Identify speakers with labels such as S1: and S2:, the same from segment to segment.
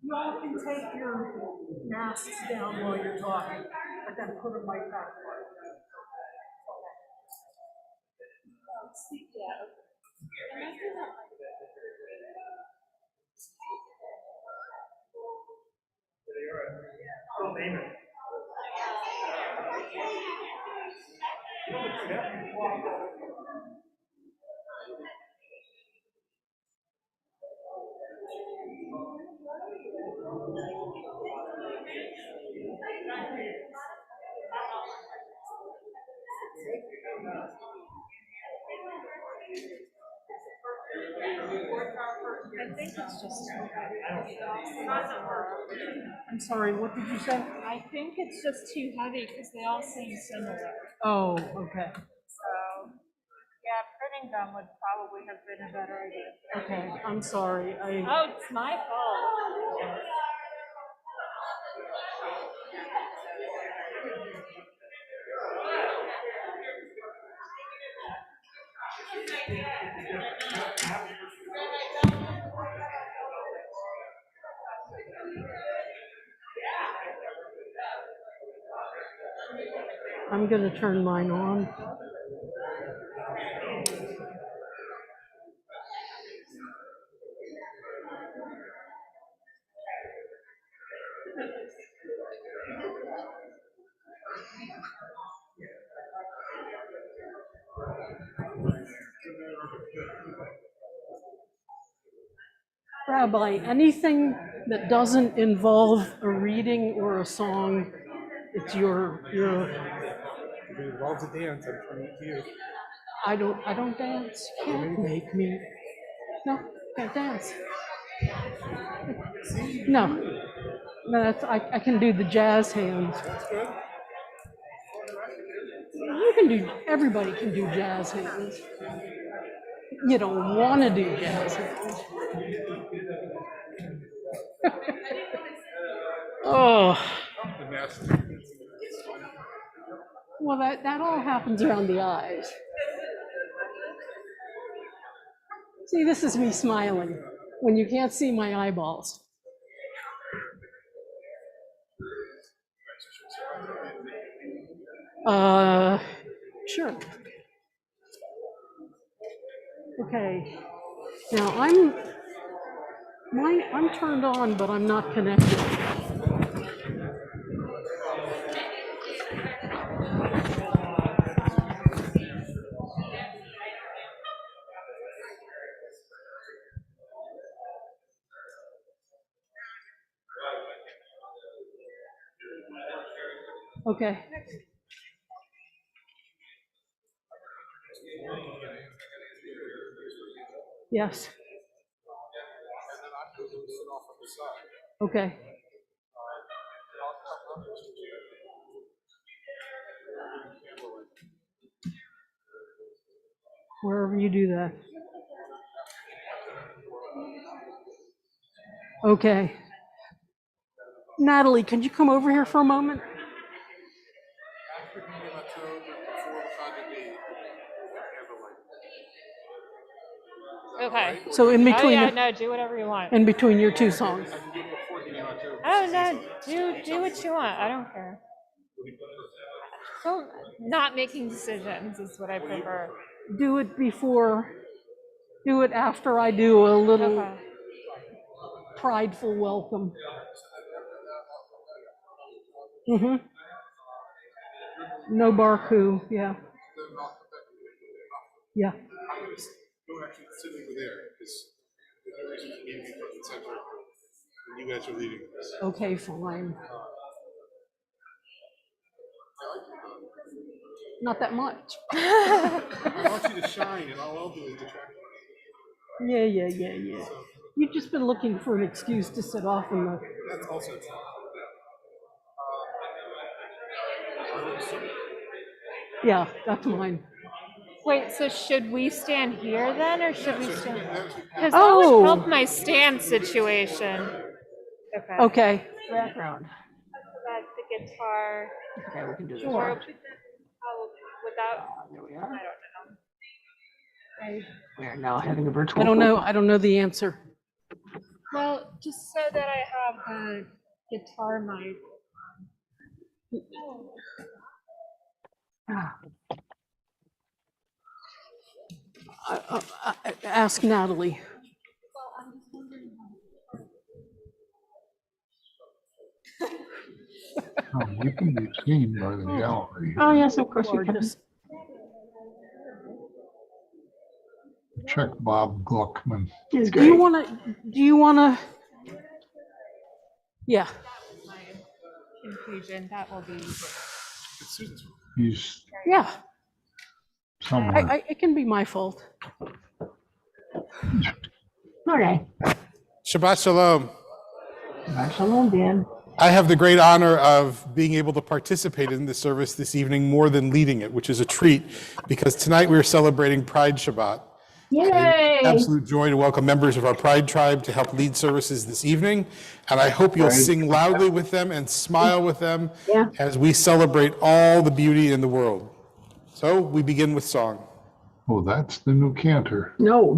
S1: You all can take your masks down while you're talking, but then put them right back on.
S2: I think it's just.
S1: I'm sorry, what did you say?
S2: I think it's just too heavy because they all seem similar.
S1: Oh, okay.
S2: So, yeah, printing them would probably have been a better idea.
S1: Okay, I'm sorry.
S2: Oh, it's my fault.
S1: I'm going to turn mine on. Rabbi, anything that doesn't involve a reading or a song, it's your.
S3: If it involves a dance, I'm turning it to you.
S1: I don't dance. You can't make me. No, can't dance. No, no, I can do the jazz hands.
S3: That's good.
S1: You can do. Everybody can do jazz hands. You don't want to do jazz hands. Oh.
S3: The mask.
S1: Well, that all happens around the eyes. See, this is me smiling when you can't see my eyeballs. Sure. Okay. Now I'm turned on, but I'm not connected. Okay. Yes. Okay. Wherever you do that. Okay. Natalie, could you come over here for a moment?
S2: Okay.
S1: So in between.
S2: Oh yeah, no, do whatever you want.
S1: In between your two songs.
S2: Oh no, do what you want. I don't care. So not making decisions is what I prefer.
S1: Do it before. Do it after I do a little prideful welcome. Mm-hmm. No Barku, yeah. Yeah.
S3: Don't actually sit over there because there's no reason for me to be front and center when you guys are leading this.
S1: Okay, fine. Not that much.
S3: I want you to shine, and all I'll do is detract you.
S1: Yeah. You've just been looking for an excuse to sit off in the.
S3: That's also true.
S1: Yeah, that's mine.
S2: Wait, so should we stand here then, or should we stand? Because that would help my stand situation.
S1: Okay. Background.
S2: That's the guitar.
S1: Okay, we can do this.
S2: Or without.
S1: There we are.
S2: I don't know.
S1: We are now having a virtual. I don't know the answer.
S2: Well, just so that I have the guitar mic.
S1: Ask Natalie.
S4: We can be seen by the gallery.
S5: Oh, yes, of course you
S1: Or
S5: can.
S1: just-
S4: Check Bob Gluckman.
S5: He's
S1: Do you
S5: great.
S1: want to, yeah.
S2: My inclusion, that will be.
S3: It's Susan's.
S4: He's
S1: Yeah,
S4: somewhere.
S1: it can be my fault.
S5: Okay.
S3: Shabbat Shalom.
S5: Shalom, Dan.
S3: I have the great honor of being able to participate in the service this evening more than leading it, which is a treat because tonight we are celebrating Pride Shabbat.
S5: Yay!
S3: Absolute joy to welcome members of our Pride tribe to help lead services this evening. And I hope you'll sing loudly with them and smile with them
S5: Yeah.
S3: as we celebrate all the beauty in the world. So we begin with song.
S4: Oh, that's the new cantor.
S5: No.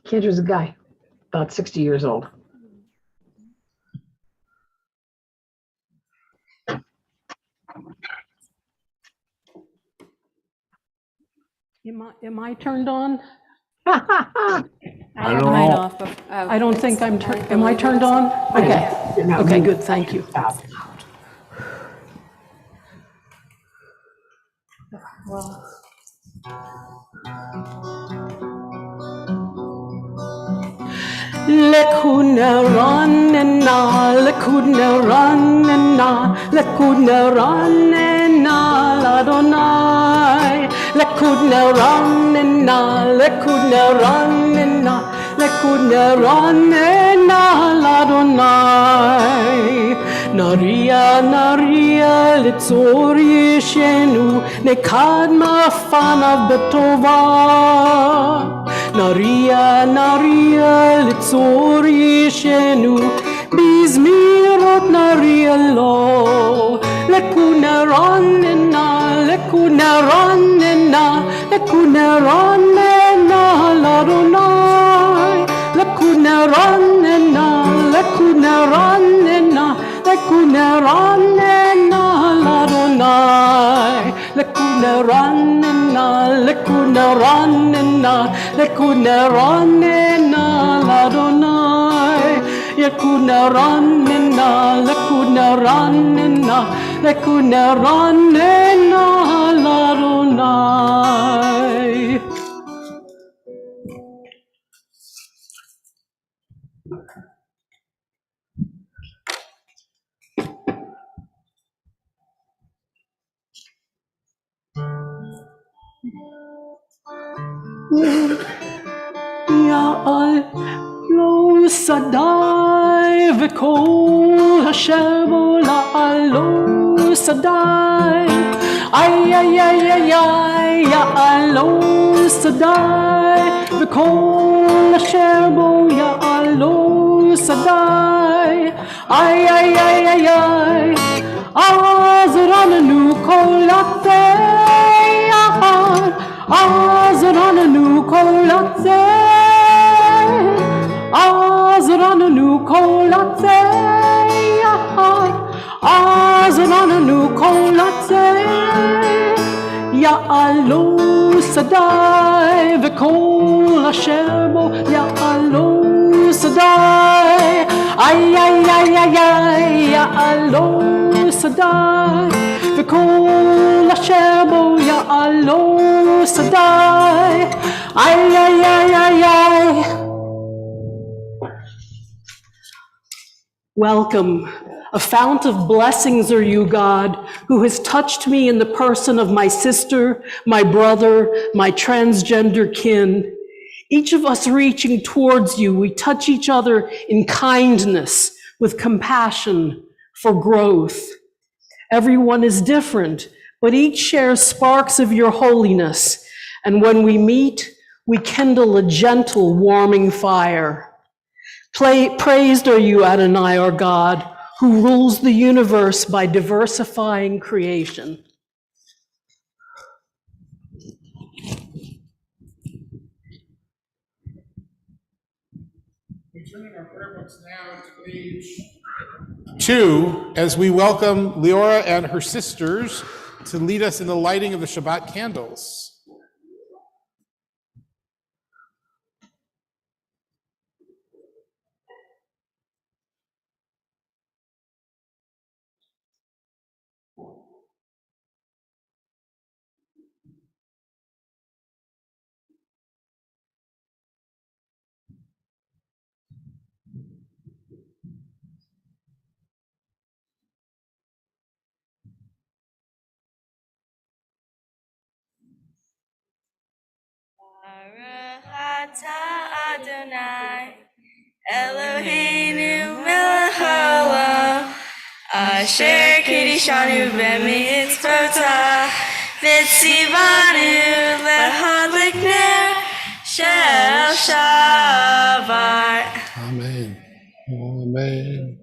S5: Cantor's a guy, about 60 years old.
S1: Am I turned on?
S2: I have
S4: don't
S2: mine
S4: know.
S2: off.
S1: I don't think am I turned on? Okay, okay, good, thank you.
S2: Well,
S1: Lekuna ranena, lekuna ranena, lekuna ranena, ladonai. Lekuna ranena, lekuna ranena, lekuna ranena, ladonai. Naria, naria, litzori shenu, nekad mafana betova. Naria, naria, litzori shenu, bizmirot naria lo. Lekuna ranena, lekuna ranena, lekuna ranena, ladonai. Lekuna ranena, lekuna ranena, lekuna ranena, ladonai. Lekuna ranena, lekuna ranena, lekuna ranena, ladonai. Lekuna ranena, lekuna ranena, lekuna ranena, ladonai. Ya'al lo sadai v'kol Hashem la'al lo sadai. Ay, ay, ay, ay, ay, ya'al lo sadai v'kol Hashem ya'al lo sadai. Ay, ay, ay, ay, ay, azrananu kol atei ya'al. Azrananu kol atei, azrananu kol atei, azrananu kol atei. Ya'alu sadai v'kol Hashem ya'alu sadai. Ay, ay, ay, ay, ay, ya'alu sadai v'kol Hashem ya'alu sadai. Ay, ay, ay, ay, ay. Welcome. A fount of blessings are you, God, who has touched me in the person of my sister, my brother, my transgender kin. Each of us reaching towards you, we touch each other in kindness, with compassion, for growth. Everyone is different, but each shares sparks of your holiness. And when we meet, we kindle a gentle, warming fire. Praised are you, Adonai, our God, who rules the universe by diversifying creation.
S3: Turning our prayer books now to page 2 as we welcome Leora and her sisters to lead us in the lighting of the Shabbat candles.
S6: Adonai Eloheinu melech haolam asher kiddushanu b'mitzvotah v'tzivanu l'hadlik ner shel Shabbat.
S3: Amen. Amen.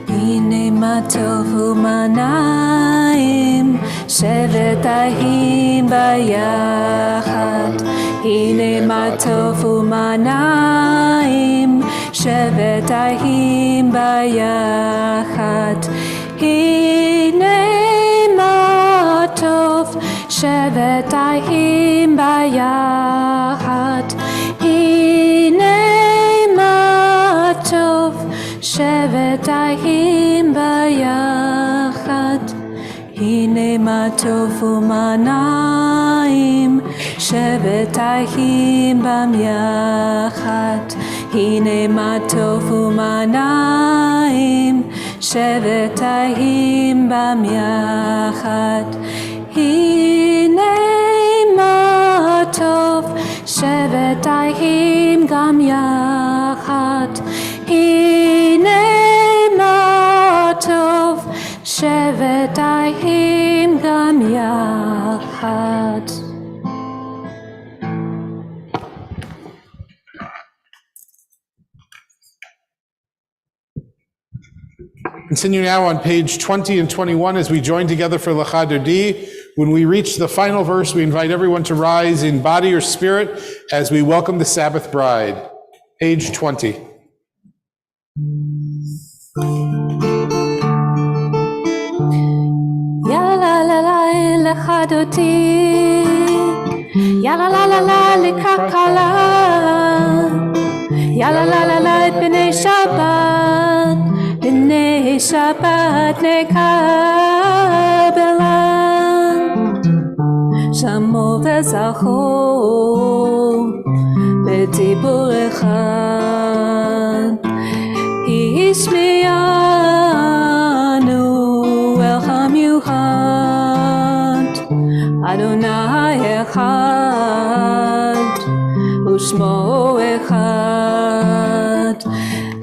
S6: Hine ma tovu manaim shevet ahim bayachad. Hine ma tovu manaim shevet ahim bayachad. Hine ma tov shevet ahim bayachad. Hine ma tov shevet ahim bayachad. Hine ma tovu manaim shevet ahim bam yachad. Hine ma tovu manaim shevet ahim bam yachad. Hine ma tov shevet ahim gam yachad. Hine ma tov shevet ahim gam yachad.
S3: Continue now on page 20 and 21 as we join together for Lecha Dodi. When we reach the final verse, we invite everyone to rise in body or spirit as we welcome the Sabbath bride. Page 20.
S6: Ya la la la Lecha Dodi, ya la la la la Lekakala, ya la la la la B'nei Shabbat, B'nei Shabbat nekabelan, Shamo v'zacho b'dibur echad, Ishmianu el hamiuchad, Adonai echad, Ushmo echad,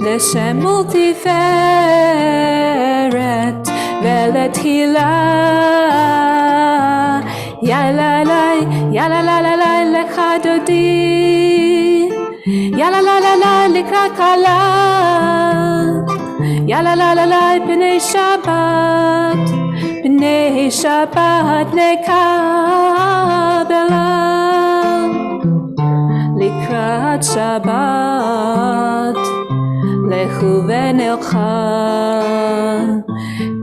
S6: Leshem multiferet veletchila. Ya la la Lecha Dodi, ya la la Lekakala, ya la la B'nei Shabbat, B'nei Shabbat nekabelan, Likrat Shabbat lechu v'nelcha,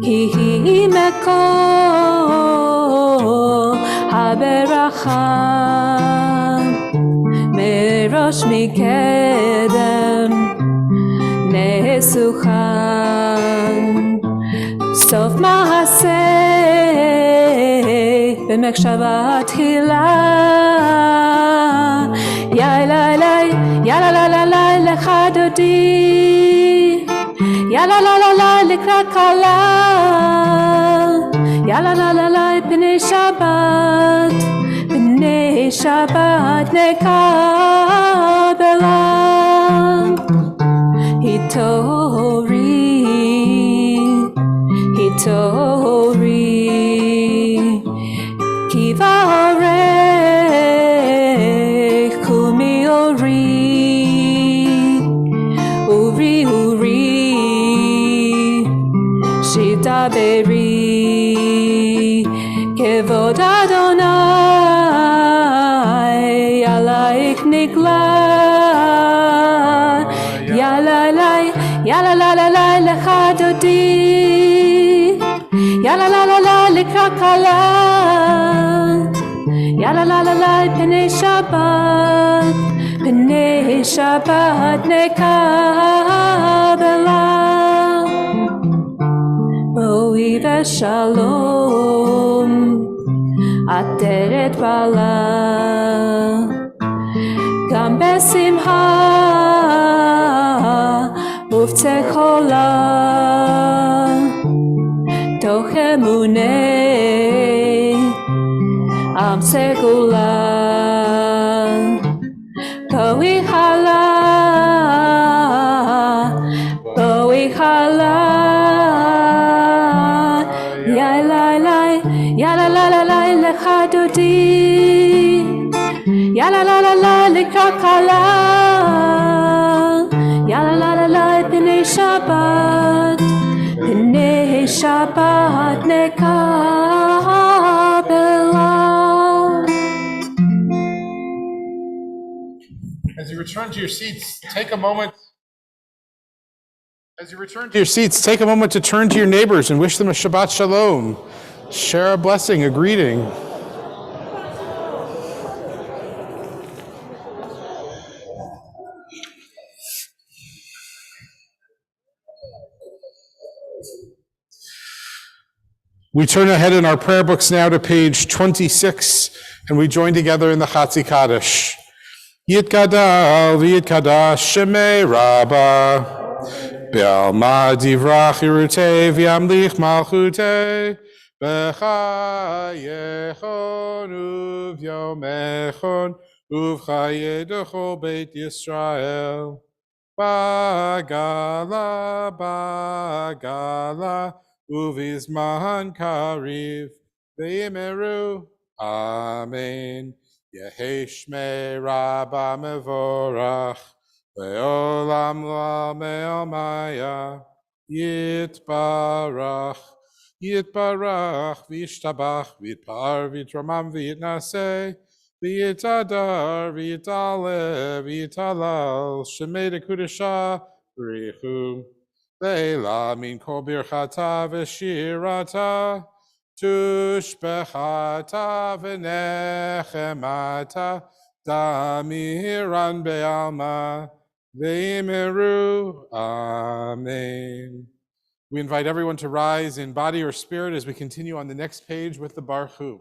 S6: ki hi mekol haberacha, merosh mikedem nesuchan, sof maaseh b'mekshava tchila. Ya la la Lecha Dodi, ya la Lekakala, ya la B'nei Shabbat, B'nei Shabbat nekabelan, hitori, kivarech kumiori, uri, shitaberi, kevod Adonai, alaik nigla, yalalai, yalalalai lechadodi, yalalalai lekakala, yalalalai p'nei Shabbat nekabela. Boi v'shalom, ateret bala, gam besimcha, uvtechola, toch emunei, am segula, boi chala, Yalalalai lechadodi, yalalalai lekakala, yalalalai p'nei Shabbat nekabela.
S3: As you return to your seats, take a moment. As you return to your seats, take a moment to turn to your neighbors and wish them a Shabbat Shalom. Share a blessing, a greeting. We turn ahead in our prayer books now to page 26, and we join together in the Chatzi Kaddish. Yitgadal v'yitkadash shemei Rabbah, be'alma divrach yirutei v'yamlich malchutei, b'chayechon uv'yomechon uv'chayedecho beit Yisrael, bagala uvizman kariv v'yimeru. Amen. Yehi shmei Rabbah mevorach, ve'olam la me'omaya, yitbarach, v'yishtabach, v'yitpar, v'yitramam, v'yitnaseh, v'yitadar, v'yitale, v'yitalal, shemei dekudesha, v'richu, ve'ela min kol birchata v'shirata, tushbechata v'nechemata, damiran be'alma, ve'imiru. Amen. We invite everyone to rise in body or spirit as we continue on the next page with the Baruch Hu.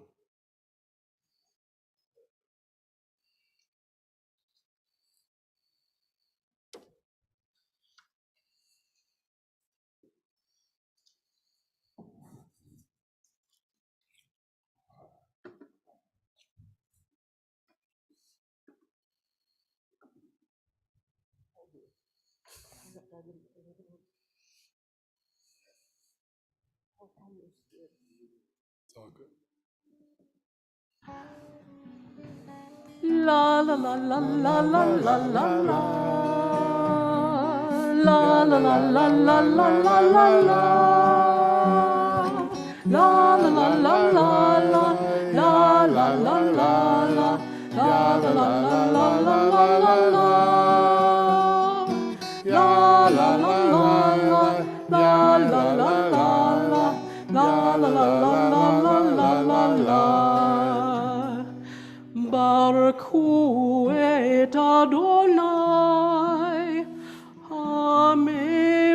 S3: It's all good.
S1: La la la la la la la la la. La la la la la la la la la. La la la la la la. La la la la la. La la la la la la la la. La la la la la. La la la la la. La la la la la la la. Baruch Hu et Adonai HaMevorach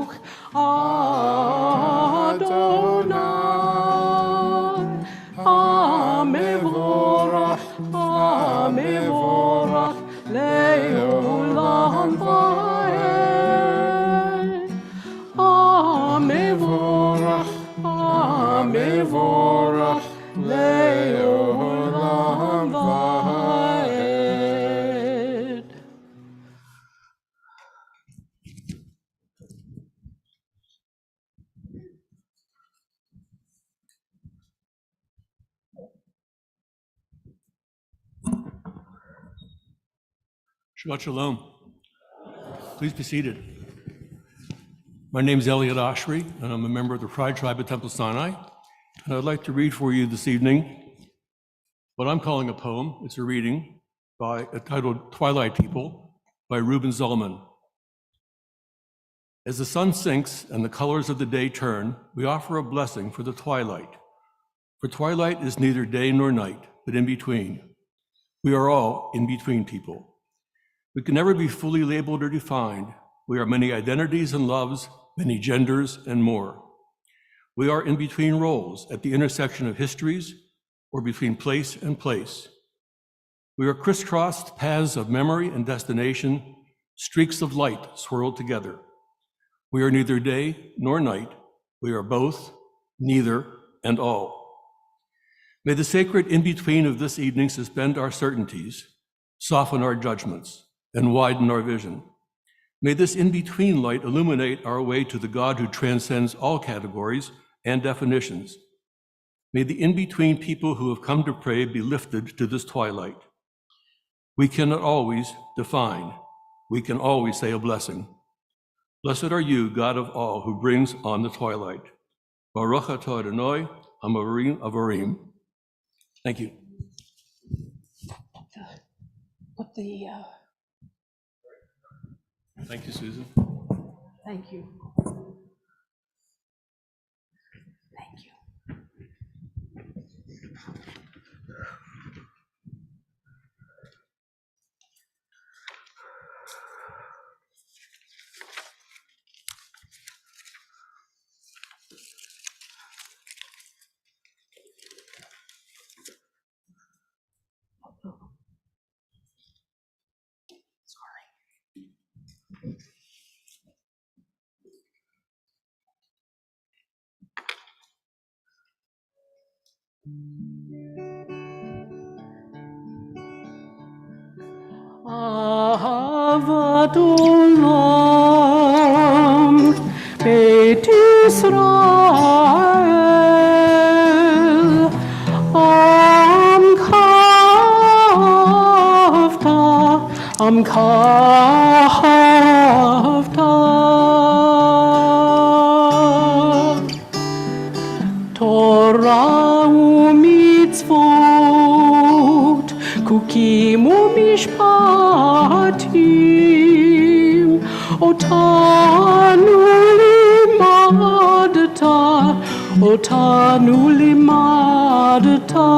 S1: Baruch Adonai HaMevorach Le'olam Va'ed. HaMevorach Leolam vaed.
S7: Shabbat Shalom. Please be seated. My name is Elliot Oshry, and I'm a member of the Pride Tribe at Temple Sinai. And I'd like to read for you this evening what I'm calling a poem. It's a reading titled Twilight People by Reuben Zalman. As the sun sinks and the colors of the day turn, we offer a blessing for the twilight. For twilight is neither day nor night, but in between. We are all in between people. We can never be fully labeled or defined. We are many identities and loves, many genders and more. We are in between roles at the intersection of histories or between place and place. We are crisscrossed paths of memory and destination, streaks of light swirled together. We are neither day nor night. We are both, neither, and all. May the sacred in-between of this evening suspend our certainties, soften our judgments, and widen our vision. May this in-between light illuminate our way to the God who transcends all categories and definitions. May the in-between people who have come to pray be lifted to this twilight. We cannot always define. We can always say a blessing. Blessed are you, God of all, who brings on the twilight. Baruch atah Adonai, Hamarim Avarim. Thank you.
S1: What the,
S7: Thank you, Susan.
S1: thank you. Thank you. Ahavat olam Beit Yisrael Amka Havta Torah u'mitzvot Kukim u'mishpatim Otanu limadta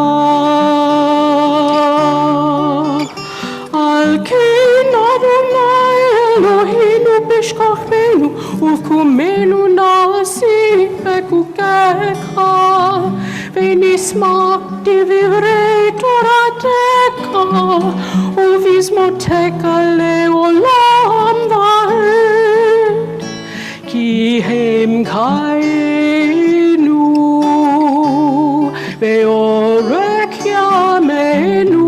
S1: Al ken Adonai Eloheinu b'shkachenu Uvkumenu nasi bekukecha V'nismak divrei toratecha Uvizmotecha leolam va'ed Ki hem kainu Ve'orek yamenu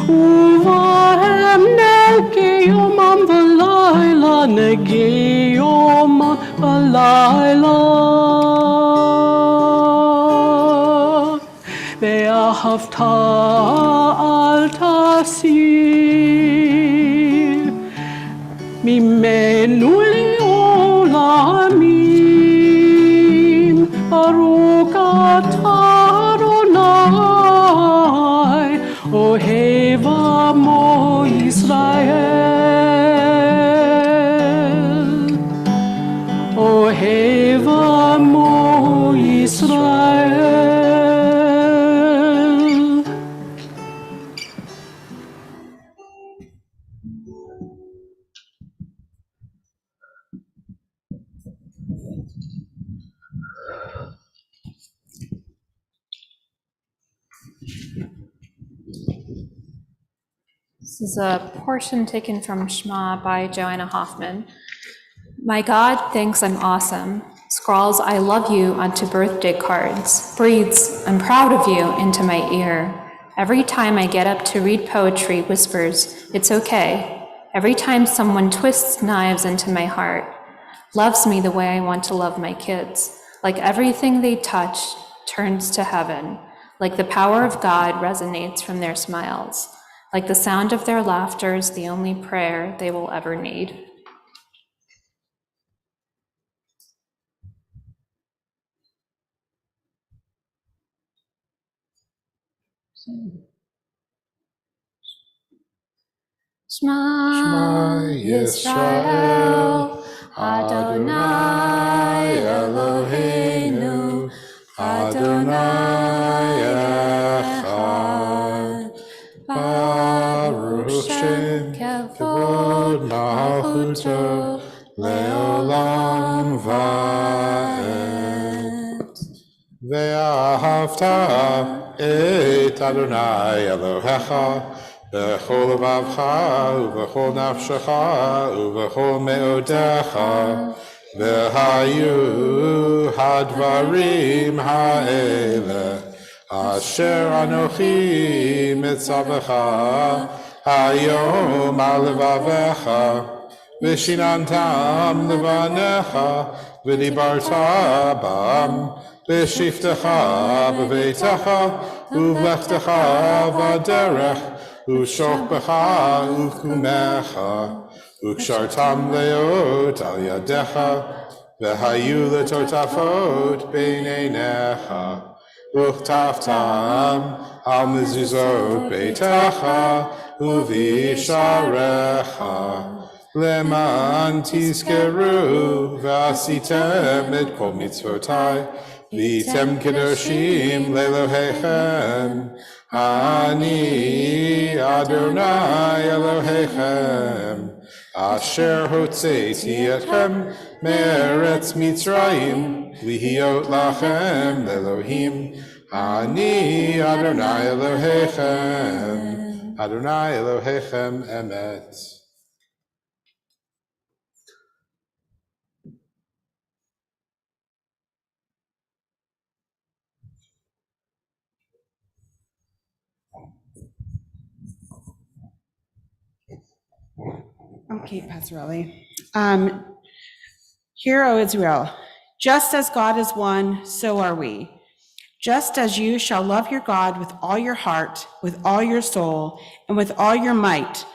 S1: Uvahem nege yomam v'layla Nege yomam v'layla Ve'ahavta al tasir Mimenu leolamim Baruch atah Adonai Ohev amo Yisrael Ohev amo Yisrael
S6: This is a portion taken from Shema by Joanna Hoffman. My God thinks I'm awesome. It's scrawls I love you onto birthday cards, breathes I'm proud of you into my ear. Every time I get up to read poetry, whispers, it's okay. Every time someone twists knives into my heart, loves me the way I want to love my kids. Like everything they touch turns to heaven. Like the power of God resonates from their smiles. Like the sound of their laughter is the only prayer they will ever need. Shema Yisrael, Adonai Eloheinu, Adonai Echad. Baruch Shem Kevod Malchuto Leolam Va'ed.
S3: Ve'ahavta et Adonai Elohecha b'chol levavcha u'b'chol nafshecha u'b'chol me'odecha v'hayu hadvarim ha'ele asher anochi mitzavecha hayom al levavecha v'shinantam levanecha v'dibarta bam v'shiftecha b'veitecha u'vlechtecha v'derech u'shokbecha u'kumecha u'kshartam leot al yadecha v'hayu letotafot b'neinecha u'chtaftam al mezuzot beitecha u'visharecha leman tizkeru v'asitem et kol mitzvotai v'tem kedoshim le'Elohechem Ani Adonai Elohechem Asher hotzeiti etchem me'eretz Mitzrayim lihiot lachem Elohim Ani Adonai Elohechem Adonai Elohechem emet.
S8: Okay, Pastorelli. Hear, O Israel, just as God is one, so are we. Just as you shall love your God with all your heart, with all your soul, and with all your might,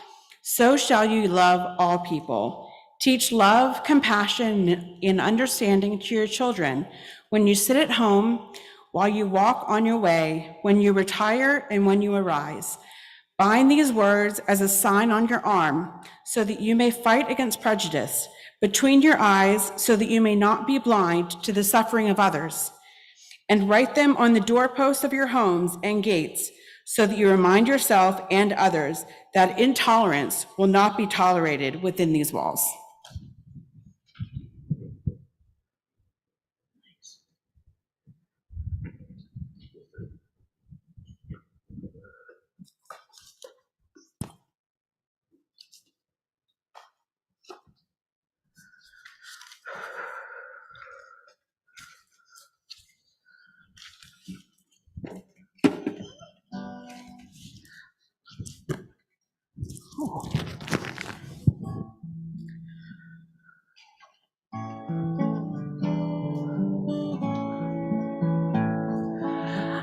S8: so shall you love all people. Teach love, compassion, and understanding to your children when you sit at home, while you walk on your way, when you retire, and when you arise. Bind these words as a sign on your arm, so that you may fight against prejudice, between your eyes, so that you may not be blind to the suffering of others. And write them on the doorposts of your homes and gates, so that you remind yourself and others that intolerance will not be tolerated within these walls.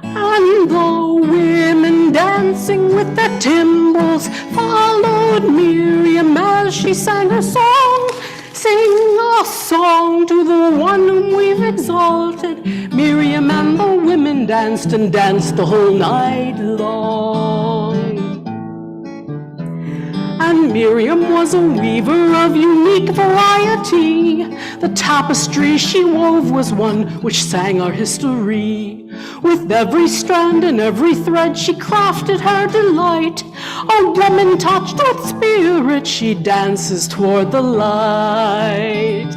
S1: And the women dancing with their timbrels followed Miriam as she sang her song. Sing a song to the one whom we've exalted. Miriam and the women danced and danced the whole night long. And Miriam was a weaver of unique variety. The tapestry she wove was one which sang our history. With every strand and every thread she crafted her delight. A woman touched with spirit, she dances toward the light.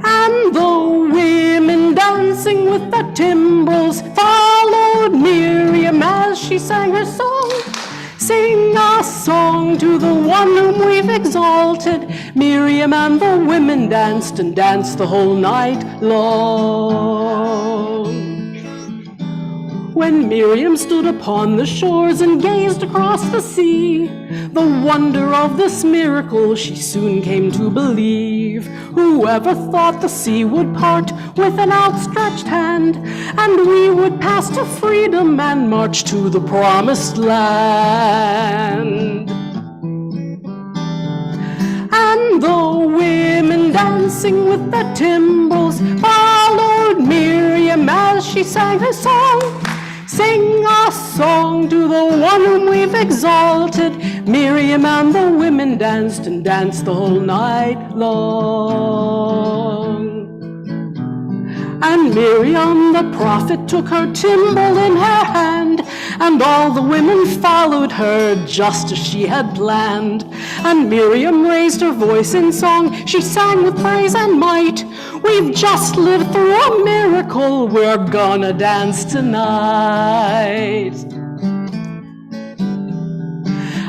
S1: And the women dancing with their timbrels followed Miriam as she sang her song. Sing a song to the one whom we've exalted. Miriam and the women danced danced and danced the whole night long. When Miriam stood upon the shores and gazed across the sea, the wonder of this miracle she soon came to believe. Whoever thought the sea would part with an outstretched hand, and we would pass to freedom and march to the promised land? And the women dancing with their timbrels followed Miriam as she sang her song. Sing a song to the one whom we've exalted. Miriam and the women danced and danced the whole night long. And Miriam the prophet took her timbrel in her hand, and all the women followed her just as she had planned. And Miriam raised her voice in song, she sang with praise and might. We've just lived through a miracle, we're gonna dance tonight.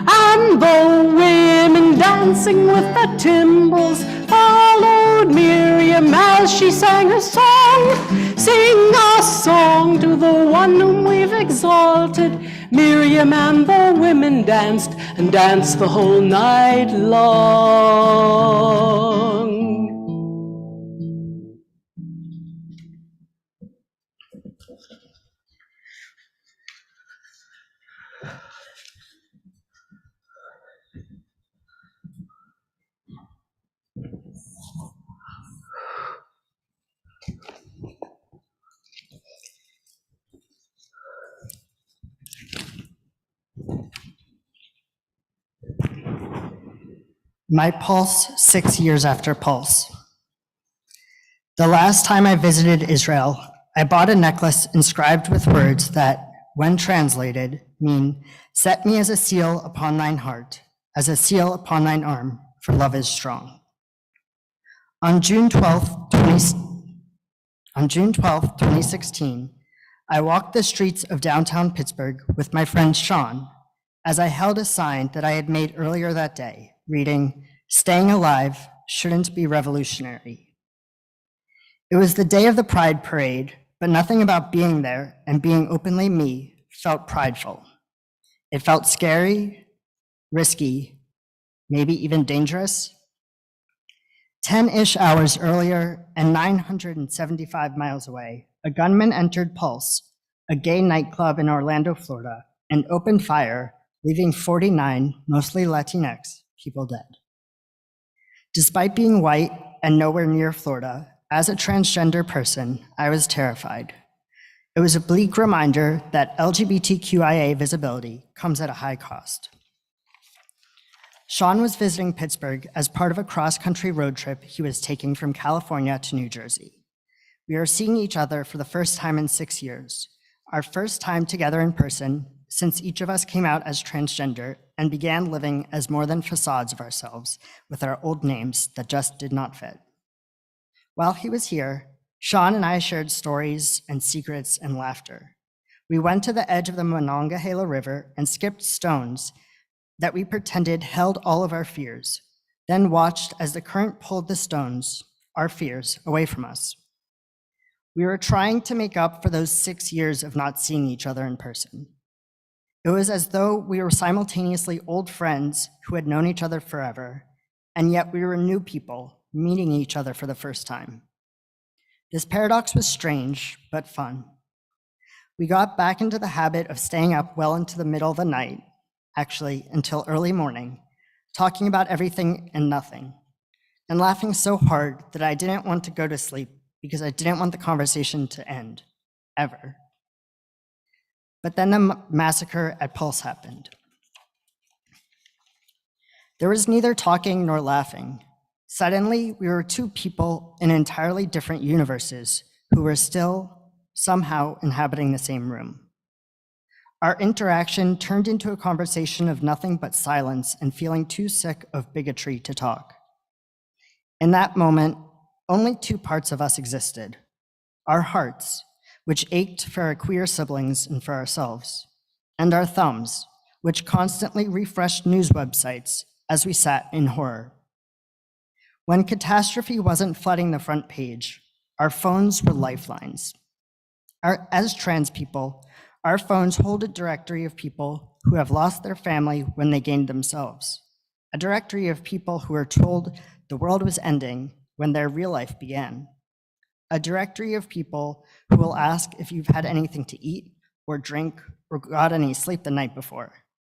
S1: And the women dancing with the timbrels followed Miriam as she sang her song. Sing a song to the one whom we've exalted. Miriam and the women danced and danced the whole night long.
S9: My pulse 6 years after Pulse. The last time I visited Israel, I bought a necklace inscribed with words that, when translated, mean, "Set me as a seal upon thine heart, as a seal upon thine arm, for love is strong." On June 12th, 2016, I walked the streets of downtown Pittsburgh with my friend Sean as I held a sign that I had made earlier that day, reading, "Staying alive shouldn't be revolutionary." It was the day of the Pride Parade, but nothing about being there and being openly me felt prideful. It felt scary, risky, maybe even dangerous. 10-ish hours earlier and 975 miles away, a gunman entered Pulse, a gay nightclub in Orlando, Florida, and opened fire, leaving 49, mostly Latinx, people dead. Despite being white and nowhere near Florida, as a transgender person, I was terrified. It was a bleak reminder that LGBTQIA visibility comes at a high cost. Sean was visiting Pittsburgh as part of a cross-country road trip he was taking from California to New Jersey. We are seeing each other for the first time in 6 years, our first time together in person since each of us came out as transgender and began living as more than facades of ourselves with our old names that just did not fit. While he was here, Sean and I shared stories and secrets and laughter. We went to the edge of the Monongahela River and skipped stones that we pretended held all of our fears, then watched as the current pulled the stones, our fears, away from us. We were trying to make up for those 6 years of not seeing each other in person. It was as though we were simultaneously old friends who had known each other forever, and yet we were new people meeting each other for the first time. This paradox was strange, but fun. We got back into the habit of staying up well into the middle of the night, actually until early morning, talking about everything and nothing, and laughing so hard that I didn't want to go to sleep because I didn't want the conversation to end, ever. But then the massacre at Pulse happened. There was neither talking nor laughing. Suddenly, we were two people in entirely different universes who were still somehow inhabiting the same room. Our interaction turned into a conversation of nothing but silence and feeling too sick of bigotry to talk. In that moment, only two parts of us existed: our hearts, which ached for our queer siblings and for ourselves, and our thumbs, which constantly refreshed news websites as we sat in horror. When catastrophe wasn't flooding the front page, our phones were lifelines. As trans people, our phones hold a directory of people who have lost their family when they gained themselves, a directory of people who were told the world was ending when their real life began, a directory of people who will ask if you've had anything to eat or drink or got any sleep the night before,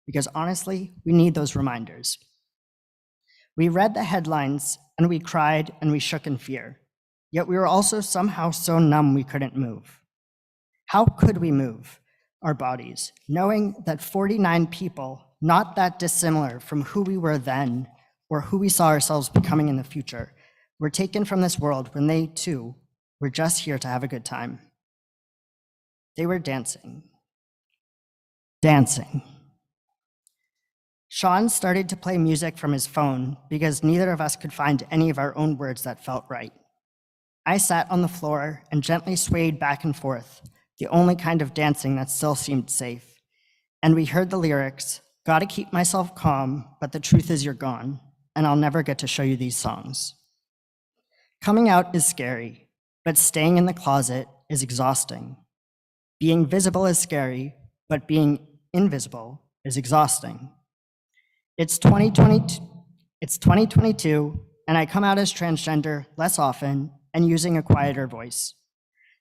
S9: because honestly, we need those reminders. We read the headlines and we cried and we shook in fear, yet we were also somehow so numb we couldn't move. How could we move our bodies, knowing that 49 people, not that dissimilar from who we were then or who we saw ourselves becoming in the future, were taken from this world when they too were just here to have a good time? They were dancing. Dancing. Sean started to play music from his phone because neither of us could find any of our own words that felt right. I sat on the floor and gently swayed back and forth, the only kind of dancing that still seemed safe. And we heard the lyrics, "Gotta keep myself calm, but the truth is you're gone, and I'll never get to show you these songs." Coming out is scary, but staying in the closet is exhausting. Being visible is scary, but being invisible is exhausting. It's 2022, and I come out as transgender less often and using a quieter voice.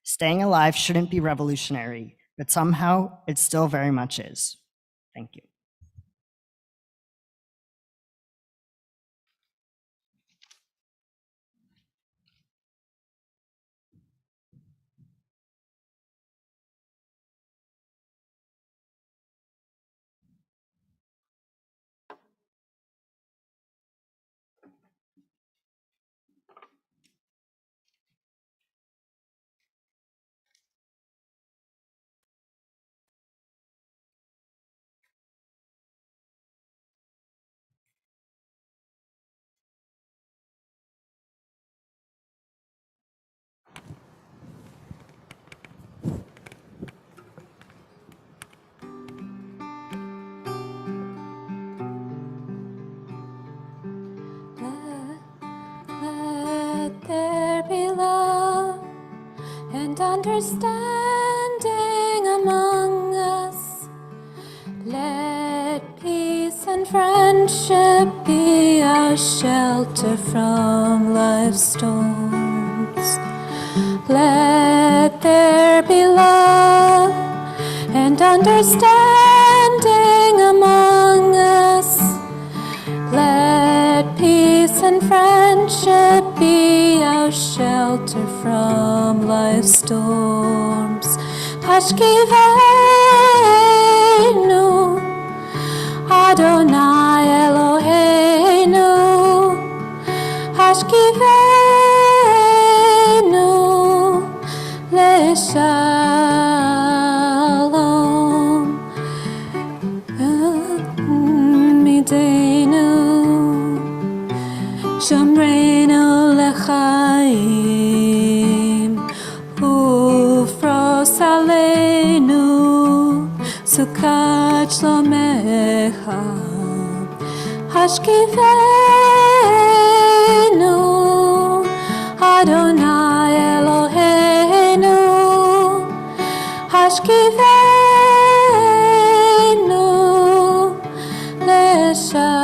S9: Staying alive shouldn't be revolutionary, but somehow it still very much is. Thank you.
S6: Let there be love and understanding among us. Let peace and friendship be our shelter from life's storms. Let there be love and understanding among us. Let peace and friendship be our shelter from life's storms. Hashkivenu, Adonai Eloheinu. Hashkivenu, Leshalom. Midenu, Shomreinu lechaim, ufros aleinu, sukat shlomecha. Hashkivenu, Adonai Eloheinu. Hashkivenu, leshalom.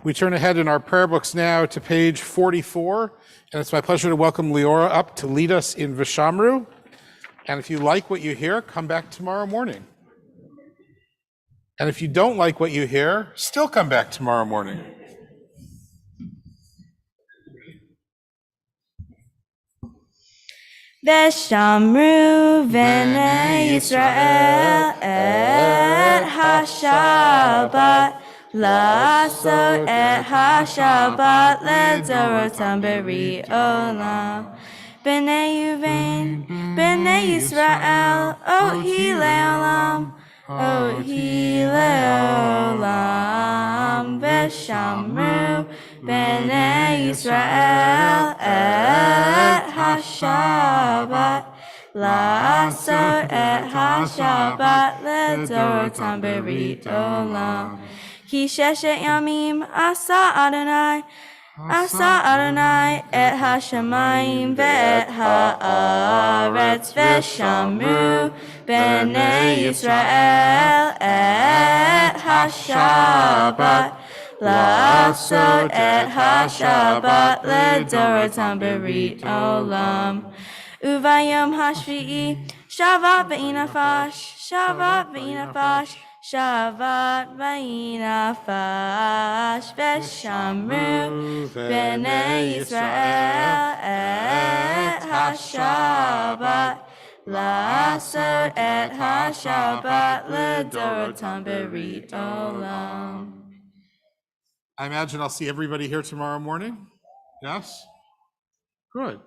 S3: We turn ahead in our prayer books now to page 44, and it's my pleasure to welcome Leora up to lead us in Vishamru. And if you like what you hear, come back tomorrow morning. And if you don't like what you hear, still come back tomorrow morning.
S10: Veshamru v'nei Yisrael et ha-Shabbat La'asot et ha-Shabbat le'dorotam beri olam. B'nei Yuvain, B'nei Yisrael, ohi le'olam. Oti leolam v'shamru b'nei Yisrael et ha-Shabbat la'asot et ha-Shabbat ledorotam berit olam. Ki sheshet yamim Asa Adonai et ha-shamayim ve'et ha'aretz v'shamru b'nei Yisrael et ha-Shabbat la'asot et ha-Shabbat ledorotam berit olam. Uvayom hashvi'i Shabbat v'inafash Shabbat v'inafash v'shamru b'nei Yisrael et ha-Shabbat la'asot et ha-Shabbat ledorotam berit olam.
S3: I imagine I'll see everybody here tomorrow morning. Yes? Good.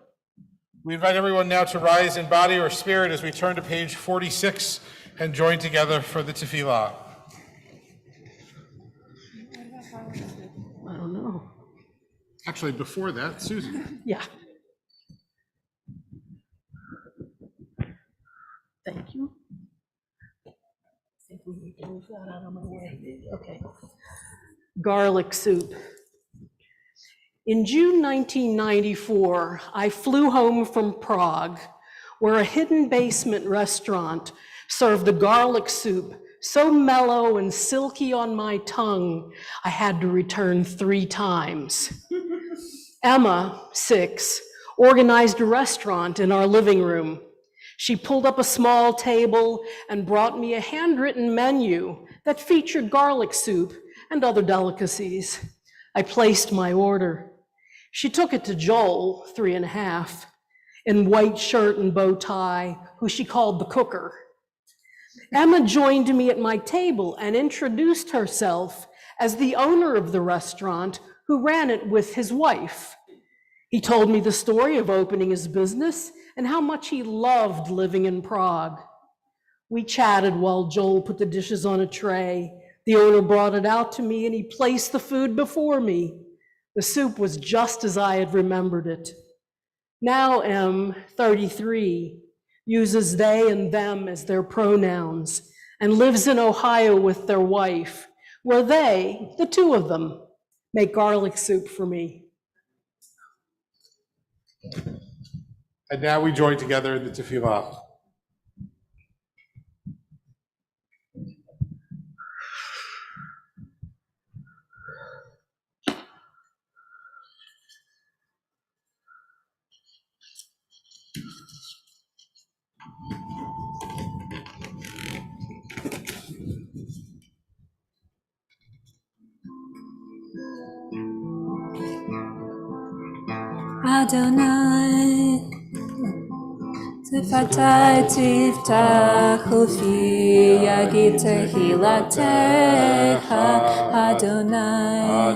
S3: We invite everyone now to rise in body or spirit as we turn to page 46 and join together for the tefillah.
S1: I don't know.
S3: Actually, before that, Susan.
S1: Yeah. Thank you. I think we need to move that out of my way. Okay. Garlic soup. In June 1994, I flew home from Prague, where a hidden basement restaurant served a garlic soup so mellow and silky on my tongue, I had to return 3 times. Emma, 6, organized a restaurant in our living room. She pulled up a small table and brought me a handwritten menu that featured garlic soup and other delicacies. I placed my order. She took it to Joel, 3.5, in white shirt and bow tie, who she called the cooker. Emma joined me at my table and introduced herself as the owner of the restaurant who ran it with his wife. He told me the story of opening his business and how much he loved living in Prague. We chatted while Joel put the dishes on a tray. The owner brought it out to me and he placed the food before me. The soup was just as I had remembered it. Now M, 33, uses they and them as their pronouns and lives in Ohio with their wife, where they, the 2 of them, make garlic soup for me.
S3: And now we join together in the tefillah.
S6: Adonai, Sifatai tiftach ufi yagid tehilatecha. Adonai,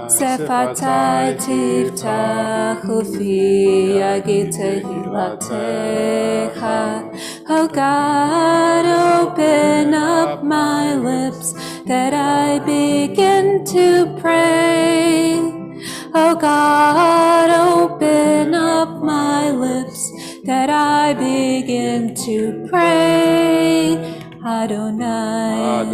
S6: Sifatai tiftach ufi yagid tehilatecha. Oh God, open up my lips that I begin to pray. Oh God, open up my lips that I begin to pray. Adonai,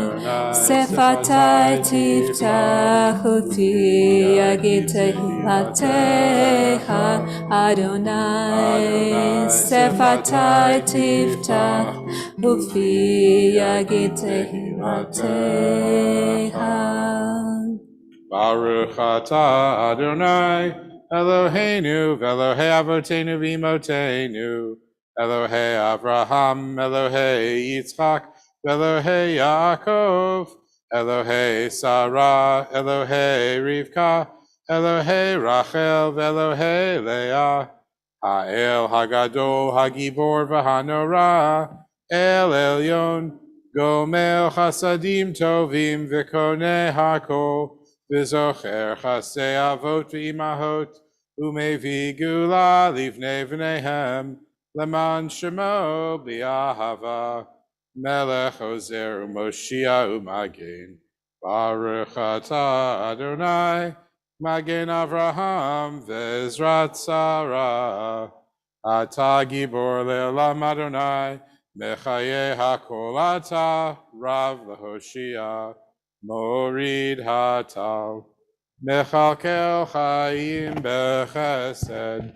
S6: Sefatai tiftach ufi yagid tehilatecha. Adonai, Sefatai tiftach ufi yagid tehilatecha.
S3: Baruch atah Adonai, Eloheinu, v'Elohei Avotenu v'Imotenu, Elohei Avraham, Elohei Yitzchak, v'Elohei Yaakov, Elohei Sarah, Elohei Rivka, Elohei Rachel, v'Elohei Leah, Ha'el Hagadol, Hagibor v'Hanora, El Elyon, Gomel Chasadim Tovim v'Koneh Hakol, V'zocher chasei avot v'imahot, u'mevi gula livnei v'neihem, leman shemo b'ahava. Melech Ozer Umoshia Umagen. Baruch atah Adonai, Magen Avraham Vezrat Sarah. Atah Gibor Le'olam Adonai, Mechaye HaKol Atah, Rav Lehoshia, Morid Hatal. Mechalkel Chaim Bechesed,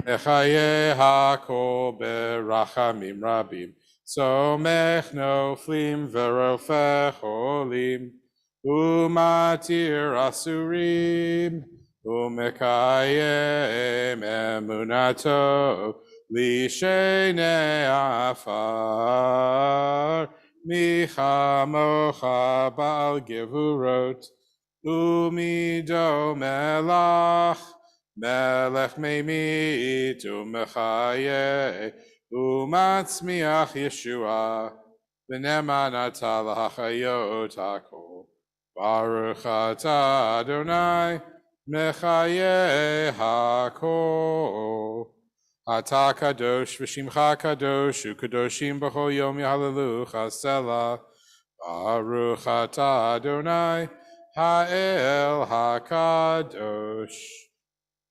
S3: Mechaye HaKol Berachamim Rabim. Somech noflim verofech olim, umatir asurim, umekayem emunato, lishene afar, michamocha bal gevurot, umido melach, melech meimit umechaye, Umatzmiach Yeshua, v'neman atah l'hachayot hakol. Baruch atah Adonai, mechaye hakol. Atah kadosh v'shimcha kadosh, u'kadoshim b'chol yom yahalelucha selah. Baruch atah Adonai, ha'el hakadosh.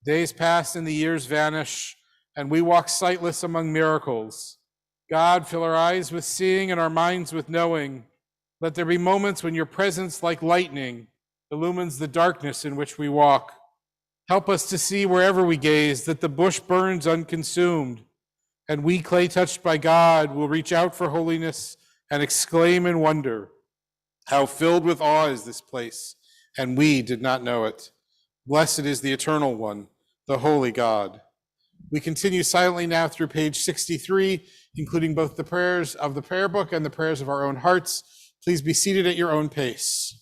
S3: Days pass and the years vanish, and we walk sightless among miracles. God, fill our eyes with seeing and our minds with knowing. Let there be moments when your presence, like lightning, illumines the darkness in which we walk. Help us to see wherever we gaze that the bush burns unconsumed, and we, clay touched by God, will reach out for holiness and exclaim in wonder, how filled with awe is this place, and we did not know it. Blessed is the Eternal One, the Holy God. We continue silently now through page 63, including both the prayers of the prayer book and the prayers of our own hearts. Please be seated at your own pace.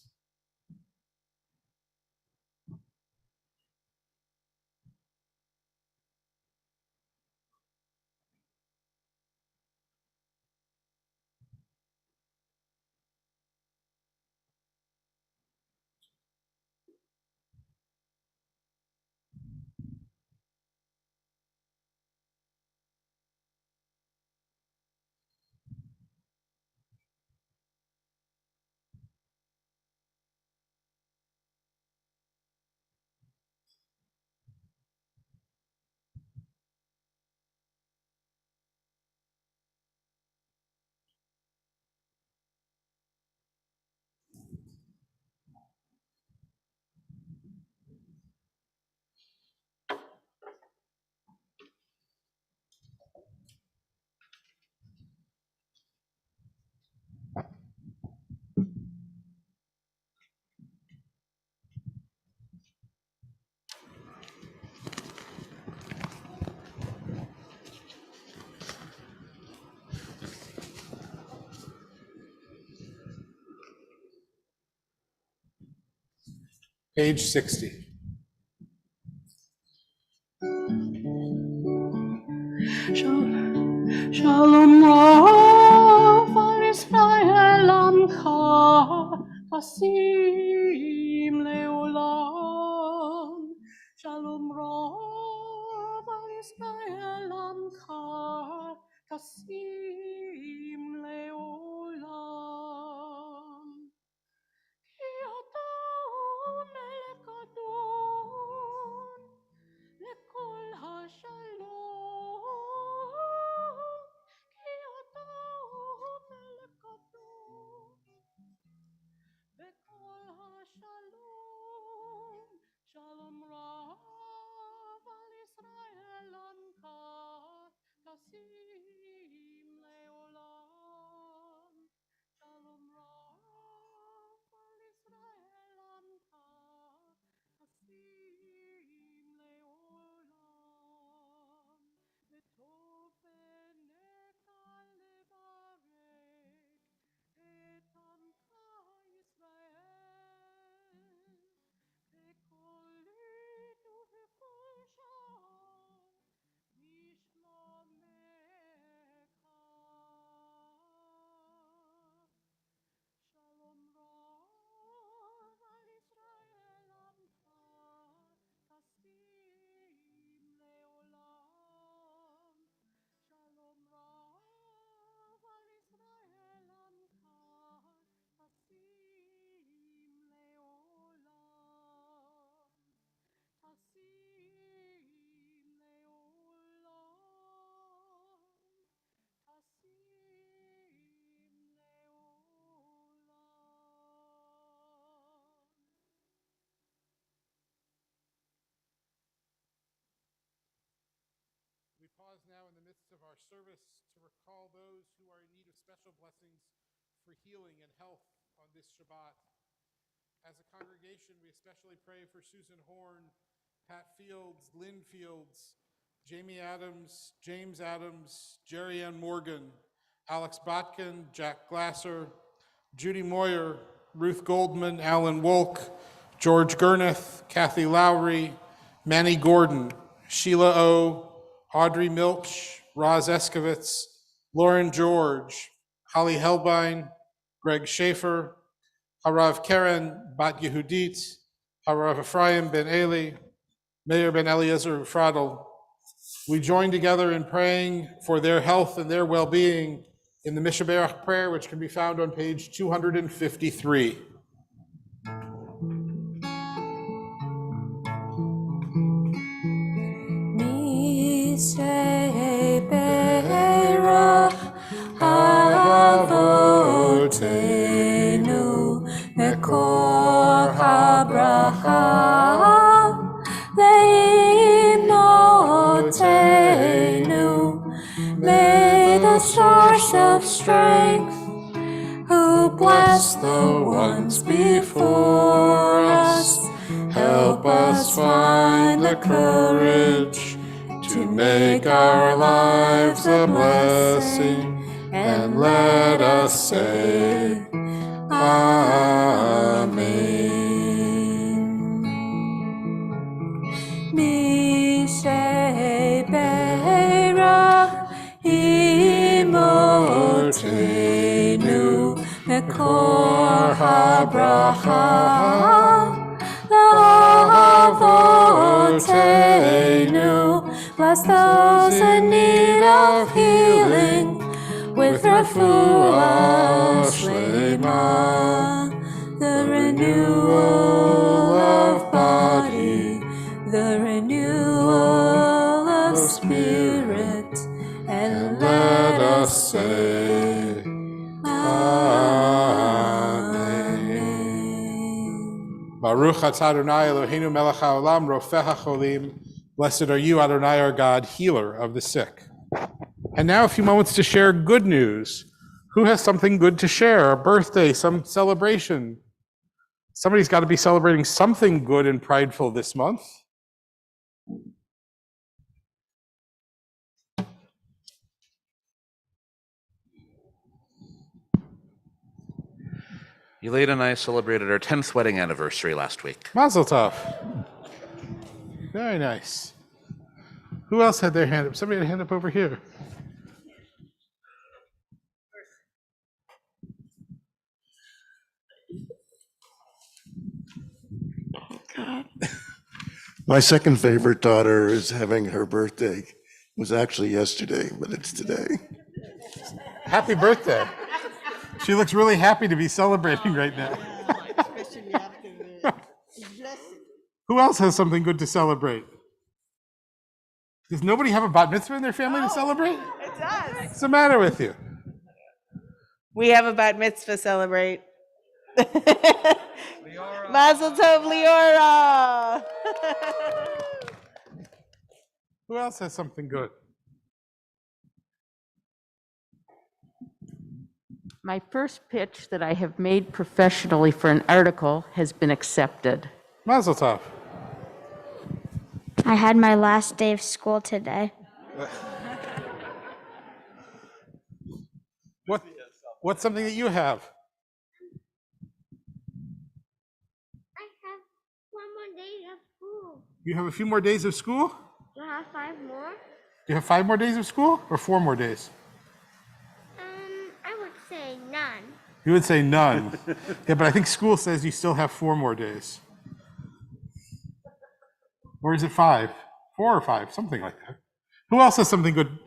S3: Page 60.
S1: Shalom Rav al Israel Amcha Tasim Leolam. Shalom Rav al Israel Amcha Tasim Leolam. Ki ata melech adon lekol hashalom. Ki ata melech adon lekol hashalom. Shalom Rav al Israel Amcha Tasim Leolam. Shalom Rav al Israel Amcha Tasim Leolam.
S3: of our service to recall those who are in need of special blessings for healing and health on this Shabbat. As a congregation, we especially pray for Susan Horn, Pat Fields, Lynn Fields, Jamie Adams, James Adams, Jerry Ann Morgan, Alex Botkin, Jack Glasser, Judy Moyer, Ruth Goldman, Alan Wolk, George Gurneth, Kathy Lowry, Manny Gordon, Sheila O., Audrey Milch, Roz Eskovitz, Lauren George, Holly Helbine, Greg Schaefer, Harav Karen Bat Yehudit, Harav Ephraim Ben Eli, Meir Ben Eliezer Fradel. We join together in praying for their health and their well-being in the Mishaberach prayer, which can be found on page 253.
S10: Avotenu mekor habracha leimotenu. May the source of strength, who bless the ones before us, help us find the courage to make our lives a blessing, and let us say, Amen. Mishe Beirach Imotenu Mekor HaBracha La'avotenu. Bless those in need of healing with refuah shlema, the renewal of body, the renewal of spirit, and let us say, Amen.
S3: Baruch atah Adonai Eloheinu melech haolam rofeh hacholim. Blessed are you, Adonai, our God, healer of the sick. And now a few moments to share good news. Who has something good to share? A birthday, some celebration. Somebody's got to be celebrating something good and prideful this month.
S11: Elaine and I celebrated our 10th wedding anniversary last week.
S3: Mazel tov. Very nice. Who else had their hand up? Somebody had a hand up over here.
S12: My second favorite daughter is having her birthday. It was actually yesterday, but it's today.
S3: Happy birthday. She looks really happy to be celebrating right now. Who else has something good to celebrate? Does nobody have a bat mitzvah in their family to celebrate?
S13: It does.
S3: What's the matter with you?
S13: We have a bat mitzvah celebrate. Mazel tov, Liora.
S3: Who else has something good?
S14: My first pitch that I have made professionally for an article has been accepted.
S3: Mazel tov.
S15: I had my last day of school today.
S3: What's something that you have?
S15: I have 1 more day of school.
S3: You have a few more days of school?
S15: Do I have 5 more?
S3: Do you have 5 more days of school or 4 more days?
S15: I would say none.
S3: You would say none. Yeah, but I think school says you still have 4 more days. Or is it 5? 4 or 5, something like that. Who else has something good?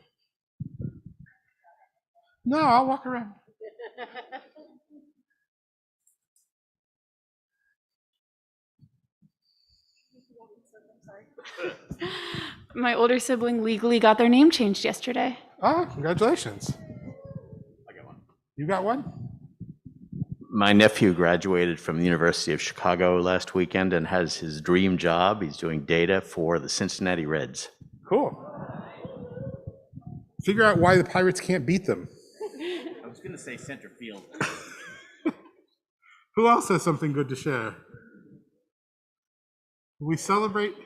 S3: No, I'll walk around.
S16: My older sibling legally got their name changed yesterday.
S3: Ah, congratulations. I got one. You got one?
S17: My nephew graduated from the University of Chicago last weekend and has his dream job. He's doing data for the Cincinnati Reds.
S3: Cool. figure out why the Pirates can't beat them.
S17: I was going to say center field.
S3: Who else has something good to share? We celebrate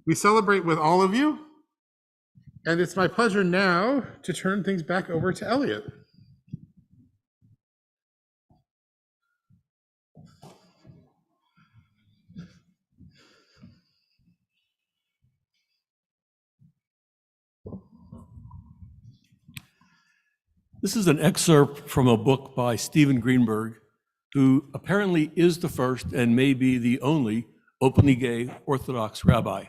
S3: with all of you. And it's my pleasure now to turn things back over to Elliot.
S7: This is an excerpt from a book by Stephen Greenberg, who apparently is the first and may be the only openly gay Orthodox rabbi.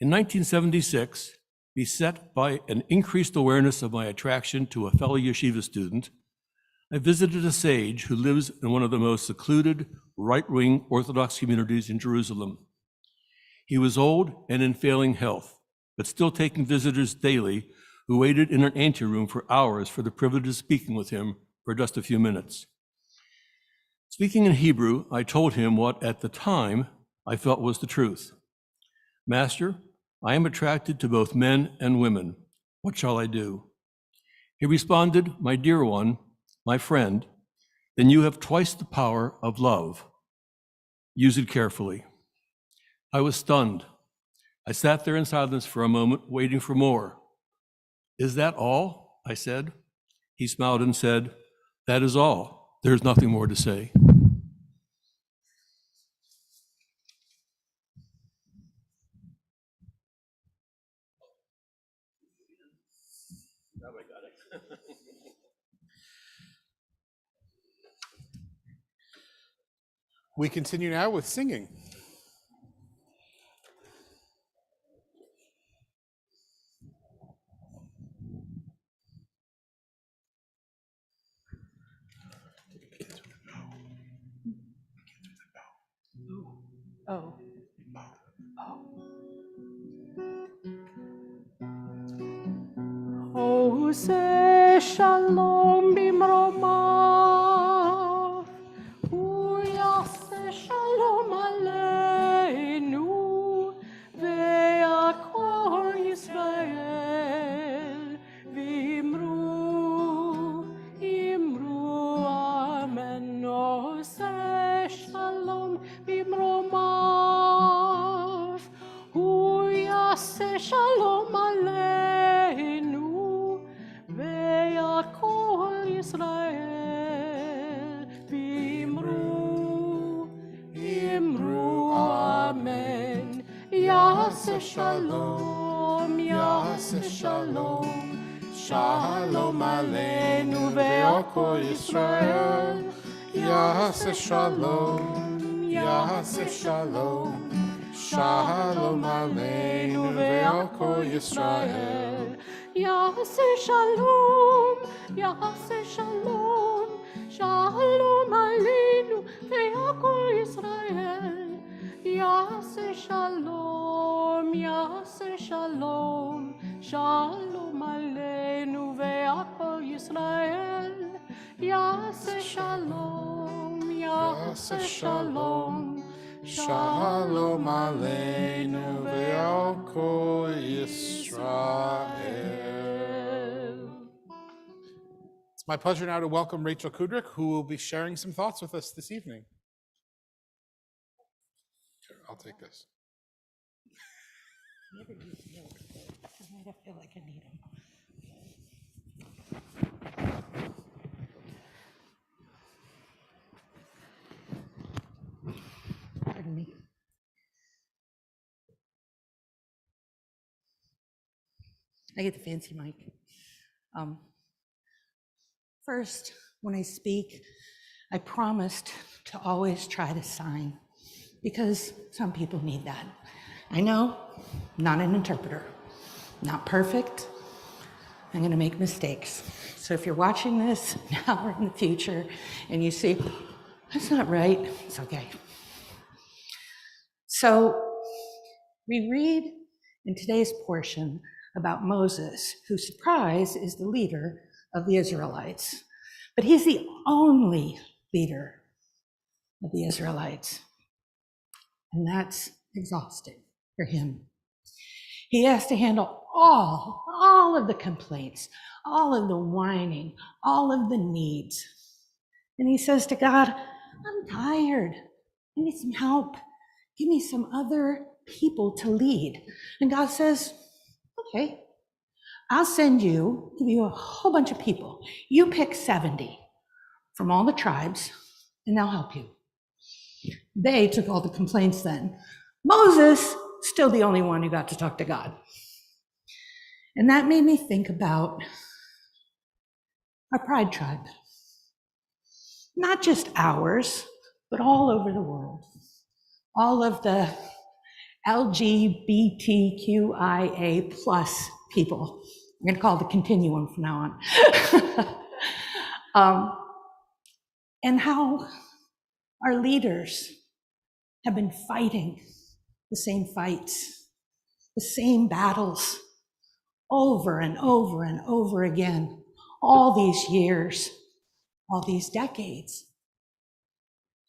S7: In 1976, beset by an increased awareness of my attraction to a fellow yeshiva student, I visited a sage who lives in one of the most secluded right-wing Orthodox communities in Jerusalem. He was old and in failing health, but still taking visitors daily who waited in an anteroom for hours for the privilege of speaking with him for just a few minutes. Speaking in Hebrew, I told him what at the time I felt was the truth. Master, I am attracted to both men and women. What shall I do? He responded, my dear one, my friend, then you have twice the power of love. Use it carefully. I was stunned. I sat there in silence for a moment, waiting for more. Is that all? I said. He smiled and said, that is all. There's nothing more to say.
S3: We continue now with singing.
S8: Oh.
S1: Oh, say shalom bimromav, uyase shalom aleinu, ve'akol Yisrael, v'imru, amen. Oh, say shalom bimromav, uyase shalom aleinu, ve'akol Yisrael, v'imru, amen. Yaseh shalom, yaseh shalom, shalom aleinu ve'akol Yisrael.
S3: Yaseh shalom, yaseh shalom, shalom aleinu ve'akol Yisrael.
S1: Yaseh shalom, yaseh shalom, shalom aleinu ve'akol Yisrael. Yaseh shalom, yaseh shalom, shalom aleinu ve'akol Yisrael. Yaseh shalom, yaseh shalom,
S3: Shalom aleinu ve'akol Yisrael. It's my pleasure now to welcome Rachel Kudrick, who will be sharing some thoughts with us this evening. Here, I'll take this.
S8: I feel like I need them. Pardon me. I get the fancy mic. First, when I speak, I promised to always try to sign because some people need that. I know, not an interpreter, not perfect. I'm going to make mistakes. So if you're watching this now or in the future and you see, that's not right, it's okay. So we read in today's portion about Moses, who, surprise, is the leader of the Israelites. But he's the only leader of the Israelites. And that's exhausting for him. He has to handle
S18: all of the complaints, all of the whining, all of the needs. And he says to God, I'm tired. I need some help. Give me some other people to lead. And God says, okay, I'll give you a whole bunch of people. You pick 70 from all the tribes, and they'll help you. They took all the complaints then. Moses, still the only one who got to talk to God. And that made me think about our pride tribe. Not just ours, but all over the world. All of the LGBTQIA plus people. I'm going to call it the continuum from now on. And how our leaders have been fighting the same fights, the same battles, over and over and over again, all these years, all these decades.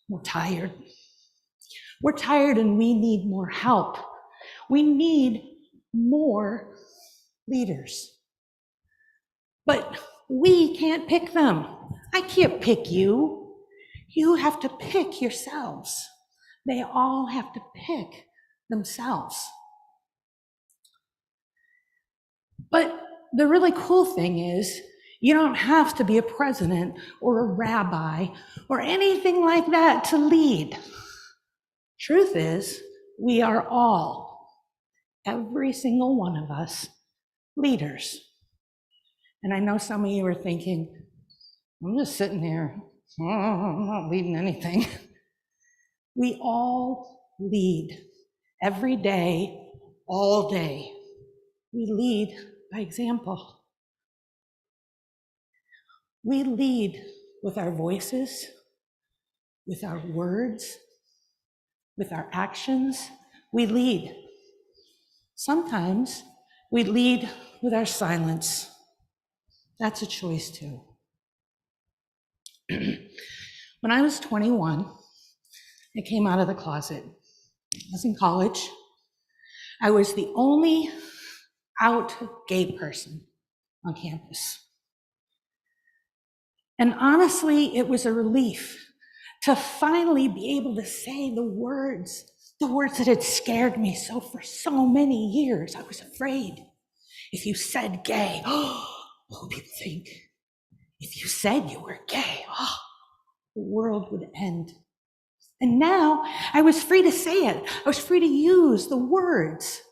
S18: We're tired. We're tired and we need more help. We need more leaders. But we can't pick them. I can't pick you. You have to pick yourselves. They all have to pick themselves. But the really cool thing is, you don't have to be a president or a rabbi or anything like that to lead. Truth is, we are all, every single one of us, leaders. And I know some of you are thinking, I'm just sitting here, I'm not leading anything. We all lead every day, all day. We lead by example. We lead with our voices, with our words, with our actions. We lead. Sometimes we lead with our silence. That's a choice too. When I was 21, I came out of the closet. I was in college. I was the only out gay person on campus. And honestly, it was a relief to finally be able to say the words that had scared me for so many years. I was afraid. If you said gay, what would people think? If you said you were gay, the world would end. And now I was free to say it. I was free to use the words.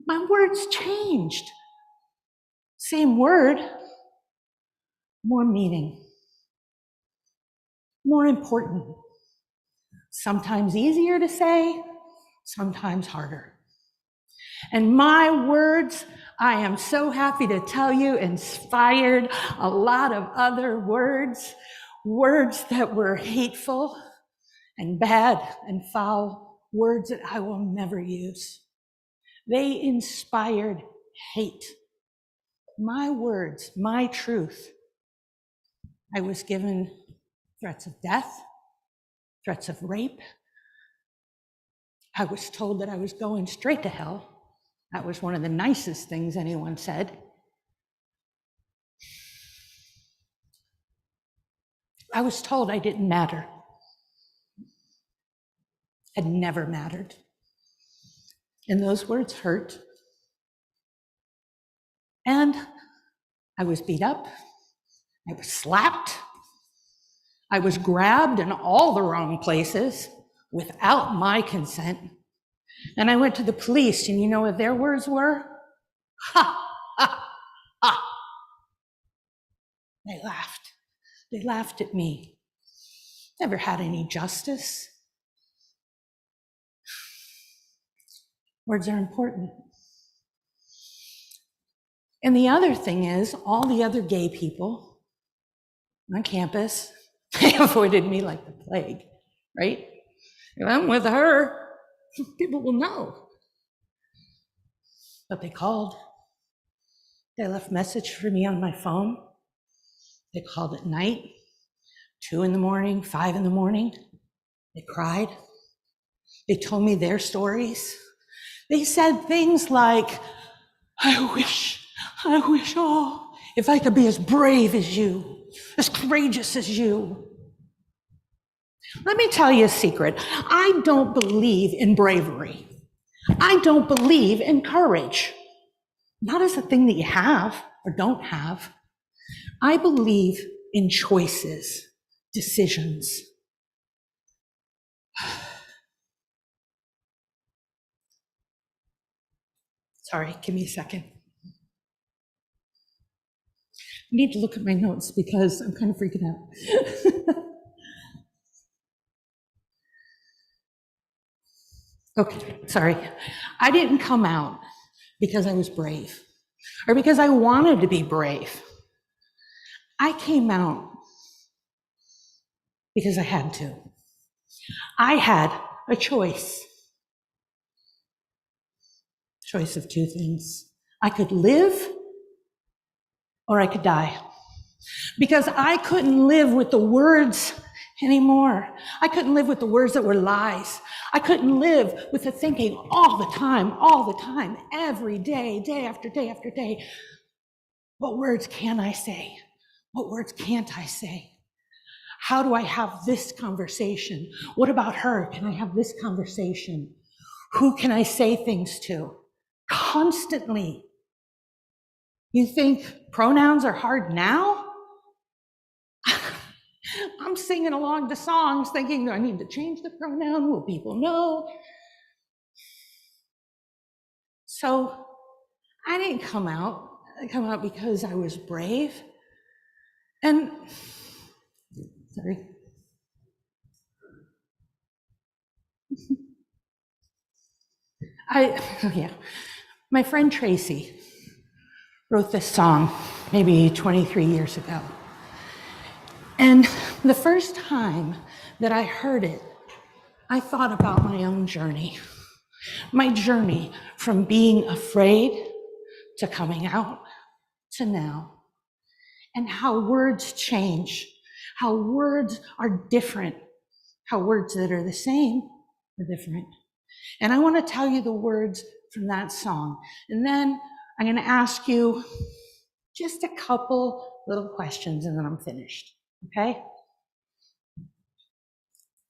S18: My words changed. Same word, more meaning, more important. Sometimes easier to say, sometimes harder. And my words, I am so happy to tell you, inspired a lot of other words that were hateful and bad and foul, words that I will never use. They inspired hate. My words, my truth. I was given threats of death, threats of rape. I was told that I was going straight to hell. That was one of the nicest things anyone said. I was told I didn't matter. Had never mattered. And those words hurt. And I was beat up. I was slapped. I was grabbed in all the wrong places without my consent. And I went to the police, and you know what their words were? Ha, ha, ha. They laughed. They laughed at me. Never had any justice. Words are important. And the other thing is, all the other gay people on campus, they avoided me like the plague, right? If I'm with her, people will know. But they called. They left message for me on my phone. They called at night, 2 a.m, 5 a.m. They cried. They told me their stories. They said things like, I wish, oh, if I could be as brave as you, as courageous as you. Let me tell you a secret. I don't believe in bravery. I don't believe in courage. Not as a thing that you have or don't have. I believe in choices, decisions. Sorry, give me a second. I need to look at my notes because I'm kind of freaking out. Okay, sorry. I didn't come out because I was brave or because I wanted to be brave. I came out because I had to. I had a choice. Choice of two things. I could live or I could die. Because I couldn't live with the words anymore. I couldn't live with the words that were lies. I couldn't live with the thinking all the time, every day, day after day after day. What words can I say? What words can't I say? How do I have this conversation? What about her? Can I have this conversation? Who can I say things to? Constantly. You think pronouns are hard now? I'm singing along to songs thinking, do I need to change the pronoun? Will people know? So I didn't come out. I come out because I was brave. And, sorry. My friend Tracy wrote this song maybe 23 years ago. And the first time that I heard it, I thought about my own journey. My journey from being afraid to coming out to now. And how words change, how words are different, how words that are the same are different. And I want to tell you the words from that song. And then I'm going to ask you just a couple little questions and then I'm finished. Okay?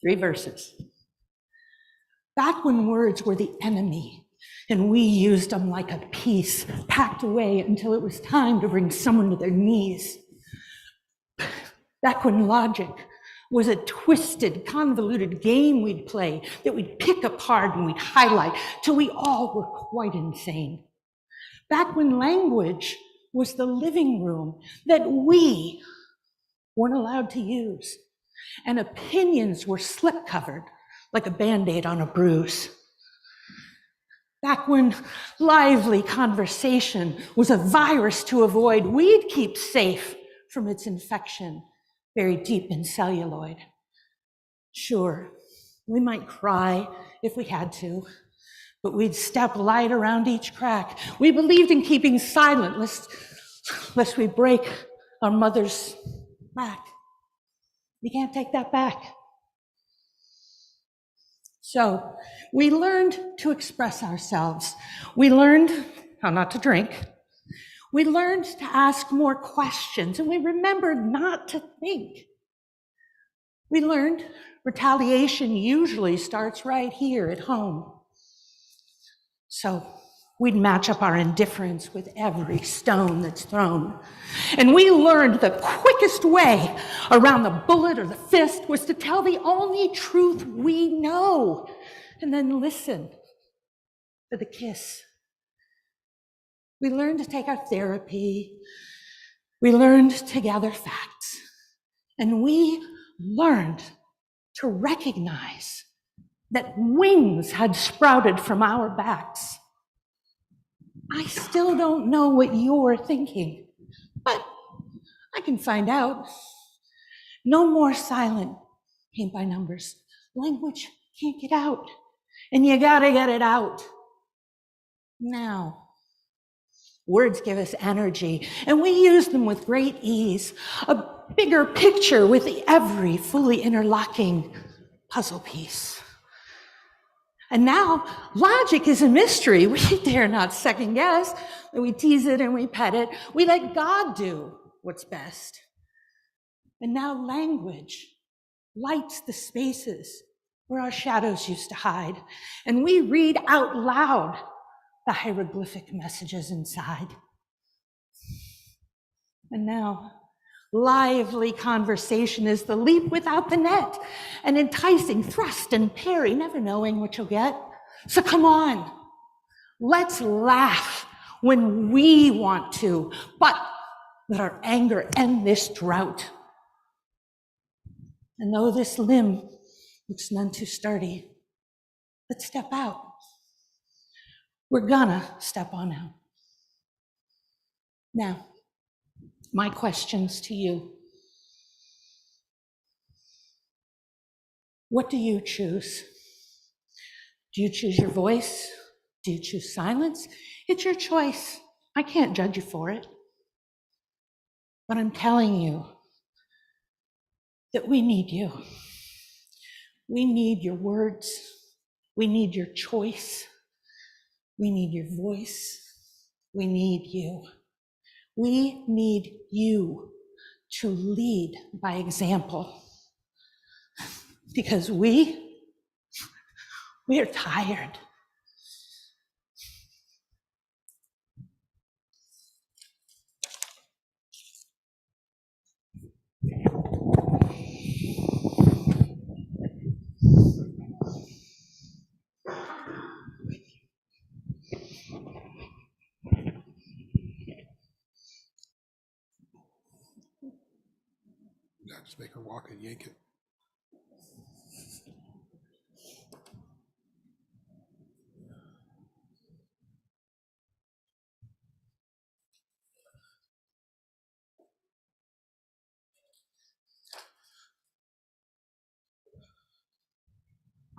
S18: 3 verses. Back when words were the enemy and we used them like a piece packed away until it was time to bring someone to their knees. Back when logic was a twisted, convoluted game we'd play that we'd pick apart and we'd highlight till we all were quite insane. Back when language was the living room that we weren't allowed to use, and opinions were slip-covered like a Band-Aid on a bruise. Back when lively conversation was a virus to avoid, we'd keep safe from its infection buried deep in celluloid. Sure, we might cry if we had to, but we'd step light around each crack. We believed in keeping silent lest we break our mother's back. You can't take that back. So we learned to express ourselves. We learned how not to drink. We learned to ask more questions, and we remembered not to think. We learned retaliation usually starts right here at home. So we'd match up our indifference with every stone that's thrown. And we learned the quickest way around the bullet or the fist was to tell the only truth we know, and then listen for the kiss. We learned to take our therapy. We learned to gather facts. And we learned to recognize that wings had sprouted from our backs. I still don't know what you're thinking, but I can find out. No more silent paint by numbers. Language can't get out, and you gotta get it out now. Words give us energy, and we use them with great ease. A bigger picture with every fully interlocking puzzle piece. And now logic is a mystery. We dare not second guess. We tease it and we pet it. We let God do what's best. And now language lights the spaces where our shadows used to hide. And we read out loud the hieroglyphic messages inside. And now lively conversation is the leap without the net, an enticing thrust and parry, never knowing what you'll get. So come on, let's laugh when we want to, but let our anger end this drought. And though this limb looks none too sturdy, let's step out. We're gonna step on out. Now, my questions to you. What do you choose? Do you choose your voice? Do you choose silence? It's your choice. I can't judge you for it. But I'm telling you that we need you. We need your words. We need your choice. We need your voice. We need you. We need you to lead by example. Because we are tired.
S3: Yeah, just make her walk and yank it.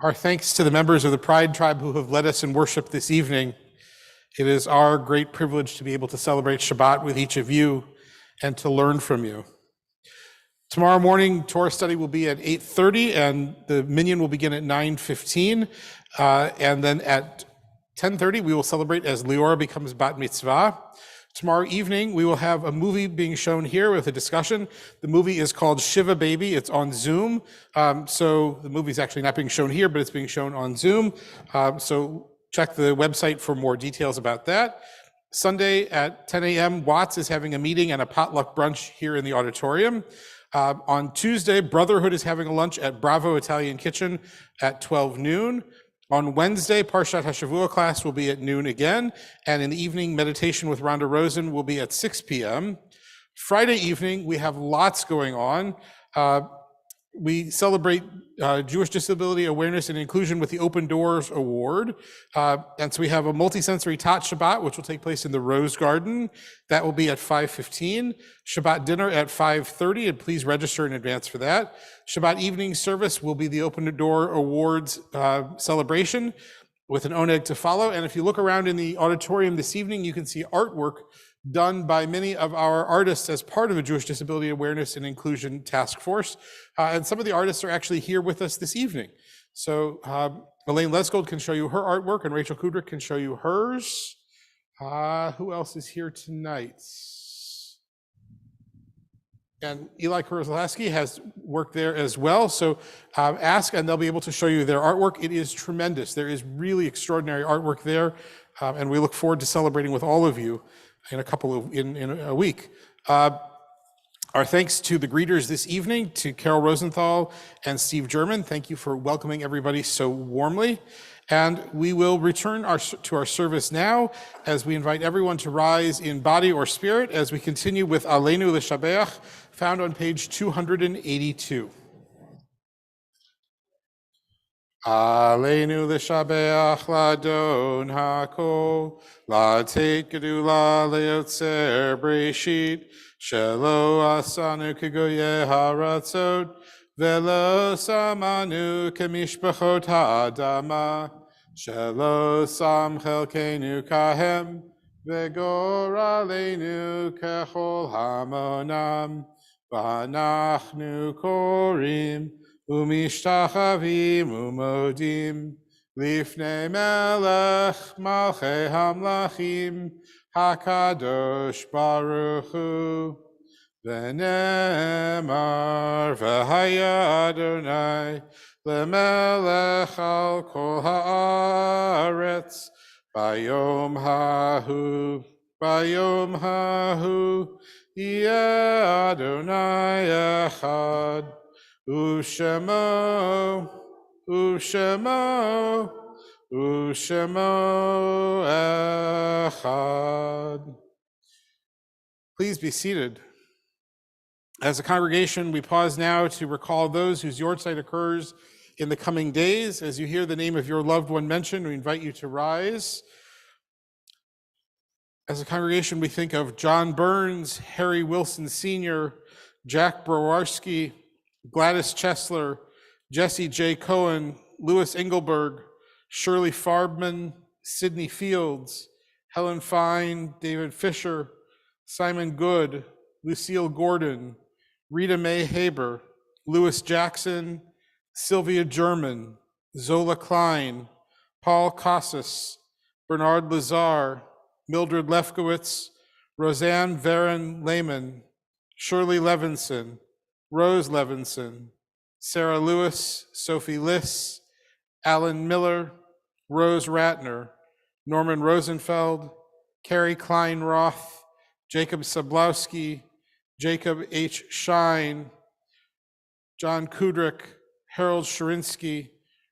S3: Our thanks to the members of the Pride Tribe who have led us in worship this evening. It is our great privilege to be able to celebrate Shabbat with each of you and to learn from you. Tomorrow morning, Torah study will be at 8:30, and the minyan will begin at 9:15. And then at 10:30, we will celebrate as Leora becomes bat mitzvah. Tomorrow evening, we will have a movie being shown here with a discussion. The movie is called Shiva Baby. It's on Zoom. So the movie is actually not being shown here, but it's being shown on Zoom. So check the website for more details about that. Sunday at 10 a.m., Watts is having a meeting and a potluck brunch here in the auditorium. On Tuesday, Brotherhood is having a lunch at Bravo Italian Kitchen at 12 noon. On Wednesday, Parshat HaShavua class will be at noon again, and in the evening, meditation with Rhonda Rosen will be at 6 p.m. Friday evening, we have lots going on. We celebrate Jewish Disability Awareness and Inclusion with the Open Doors Award. And so we have a multisensory Tat Shabbat, which will take place in the Rose Garden. That will be at 5:15. Shabbat dinner at 5:30, and please register in advance for that. Shabbat evening service will be the Open Door Awards celebration with an oneg to follow. And if you look around in the auditorium this evening, you can see artwork done by many of our artists as part of a Jewish Disability Awareness and Inclusion Task Force. And some of the artists are actually here with us this evening. So Elaine Leskold can show you her artwork, and Rachel Kudrick can show you hers. Who else is here tonight? And Eli Kurzlaski has work there as well. So ask and they'll be able to show you their artwork. It is tremendous. There is really extraordinary artwork there. And we look forward to celebrating with all of you in a week. Our thanks to the greeters this evening, to Carol Rosenthal and Steve German. Thank you for welcoming everybody so warmly. And we will return to our service now as we invite everyone to rise in body or spirit as we continue with Aleinu L'Shabeach, found on page 282. Aleinu l'shabeach ladon hakol, latet gedula leotzer breshit, shelo asanu kegoye haratzot, velo samanu kemishpachot ha'adama, shelo sam chelkenu kahem, vegor aleinu kechol hamonam, v'anachnu korim, Umishtachavim umodim Lifnei melech malchei hamlachim hakadosh baruch hu. V'nemar v'haya Adonai lemelech al kol haaretz bayom hahu yeh Adonai echad u'shemo echad. Please be seated. As a congregation, we pause now to recall those whose yahrzeit occurs in the coming days. As you hear the name of your loved one mentioned, we invite you to rise. As a congregation, we think of John Burns, Harry Wilson Sr., Jack Browarski, Gladys Chesler, Jesse J. Cohen, Louis Engelberg, Shirley Farbman, Sidney Fields, Helen Fine, David Fisher, Simon Good, Lucille Gordon, Rita Mae Haber, Louis Jackson, Sylvia German, Zola Klein, Paul Casas, Bernard Lazar, Mildred Lefkowitz, Roseanne Varen Lehman, Shirley Levinson, Rose Levinson, Sarah Lewis, Sophie Liss, Alan Miller, Rose Ratner, Norman Rosenfeld, Carrie Klein Roth, Jacob Sablowski, Jacob H. Shine, John Kudrick, Harold Sharinsky,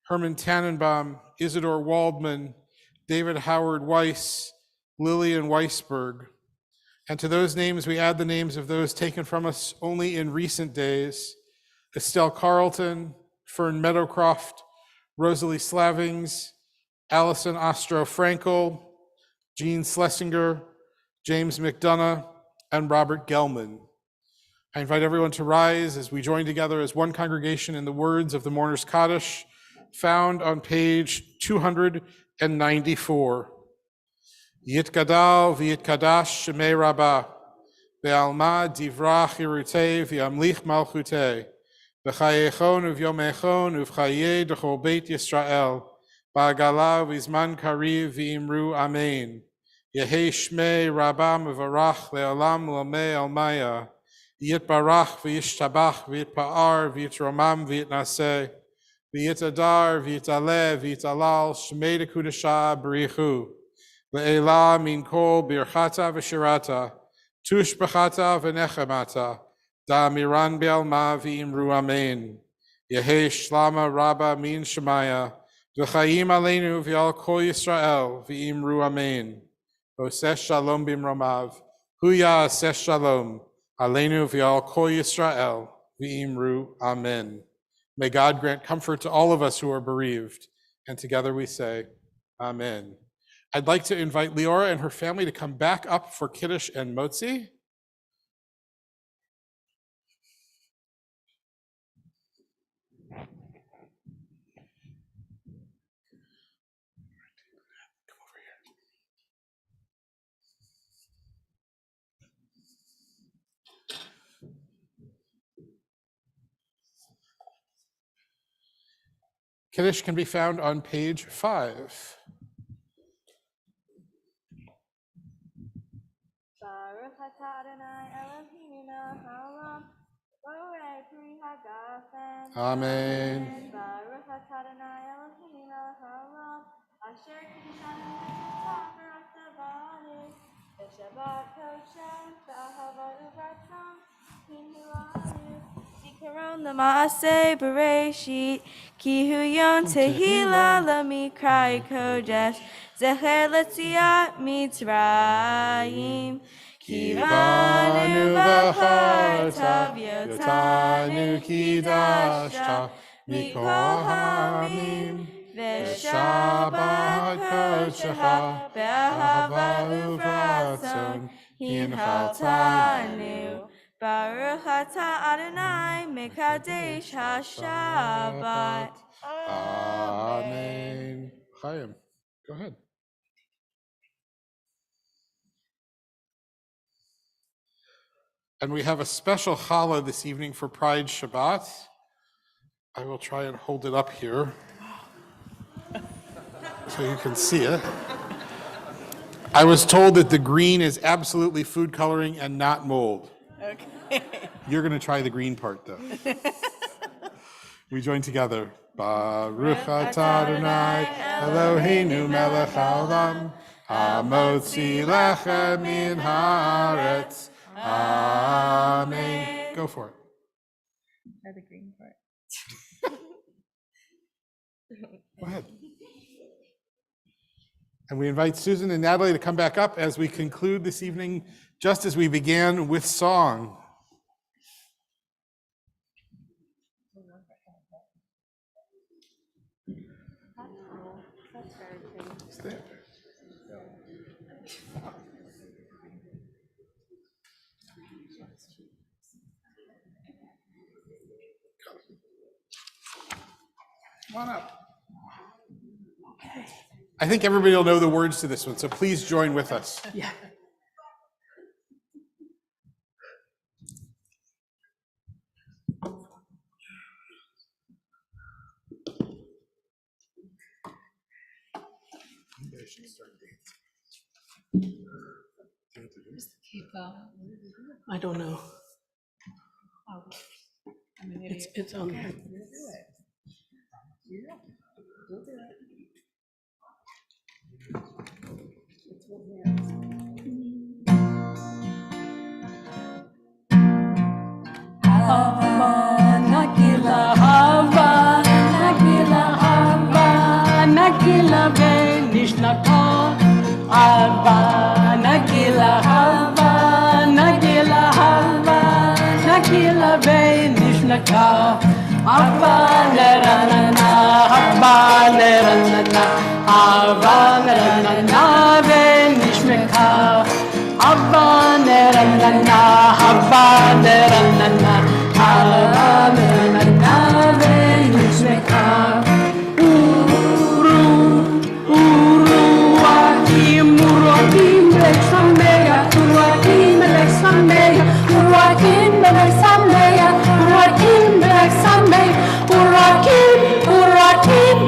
S3: Herman Tannenbaum, Isidore Waldman, David Howard Weiss, Lillian Weisberg. And to those names, we add the names of those taken from us only in recent days: Estelle Carlton, Fern Meadowcroft, Rosalie Slavings, Allison Ostro Frankel, Jean Schlesinger, James McDonough, and Robert Gelman. I invite everyone to rise as we join together as one congregation in the words of the Mourner's Kaddish, found on page 294. Yitgadal v'yitkadash shemei rabbah, ve'alma divrach irutei v'yamlich malchutei, v'chayechon uv'yomechon uv'chayei d'chol beit Yisrael, ba'agala v'izman kariv v'imru amen. Yehei shmei rabbah mevarach le'olam l'mei almaya, Yitbarach v'yishtabach v'yitpa'ar v'yitromam v'yitnaseh, v'yitadar v'yitaleh v'yitalal shmei dekudashah b'richu, le'ela min kol birchata v'shirata, tushbachata v'nechemata, da'amiran be'alma v'imru amen. Yehei shlama rabba min shemaya, v'chayim aleinu v'yal kol Yisrael v'imru amen. Oseh shalom bimromav, huya aseh shalom. Aleinu v'al kol Yisrael v'imru amen. May God grant comfort to all of us who are bereaved. And together we say, amen. I'd like to invite Leora and her family to come back up for Kiddush and Motzi. Kiddush can be found on page 5.
S10: Baruch atah Adonai Eloheinu melech haolam, borei pri hagafen.
S3: Amen.
S10: Baruch atah Adonai Eloheinu melech haolam, asher kiddushanu v'rachta b'anu, v'shabbat kosher, v'ahava u'ratzon, kinhu anu. Zikaron l'maaseh bereshit, ki hu yom tehila l'mikra kodesh, zecher l'tziat mitzrayim. Kivanu v'chartav yotanu kidashta mikol ha'amim, v'shabbat kodshecha be'ahava u'vratzon hinhaltanu. Baruch atah Adonai mekadesh haShabbat.
S3: Amen. Chaim, go ahead. And we have a special challah this evening for Pride Shabbat. I will try and hold it up here. so you can see it. I was told that the green is absolutely food coloring and not mold.
S13: Okay.
S3: You're going to try the green part, though. We join together. Baruch atah Adonai Eloheinu melech haolam hamotzi lechem min haaretz. Amen. Go for it.
S13: Try the green part.
S3: Go ahead. And we invite Susan and Natalie to come back up as we conclude this evening, just as we began with song. Come on up. I think everybody will know the words to this one, so please join with us.
S1: Yeah. I don't know. It's on here.
S19: Nagila hava, nagila ve nishnaka. Hava, nagila hava, nagila ve nishnaka. Hava neranana, hava neranana, hava neranana ve nishmeka. Hava neranana, hava neranana, hava neranana ve nishmeka. Urakim,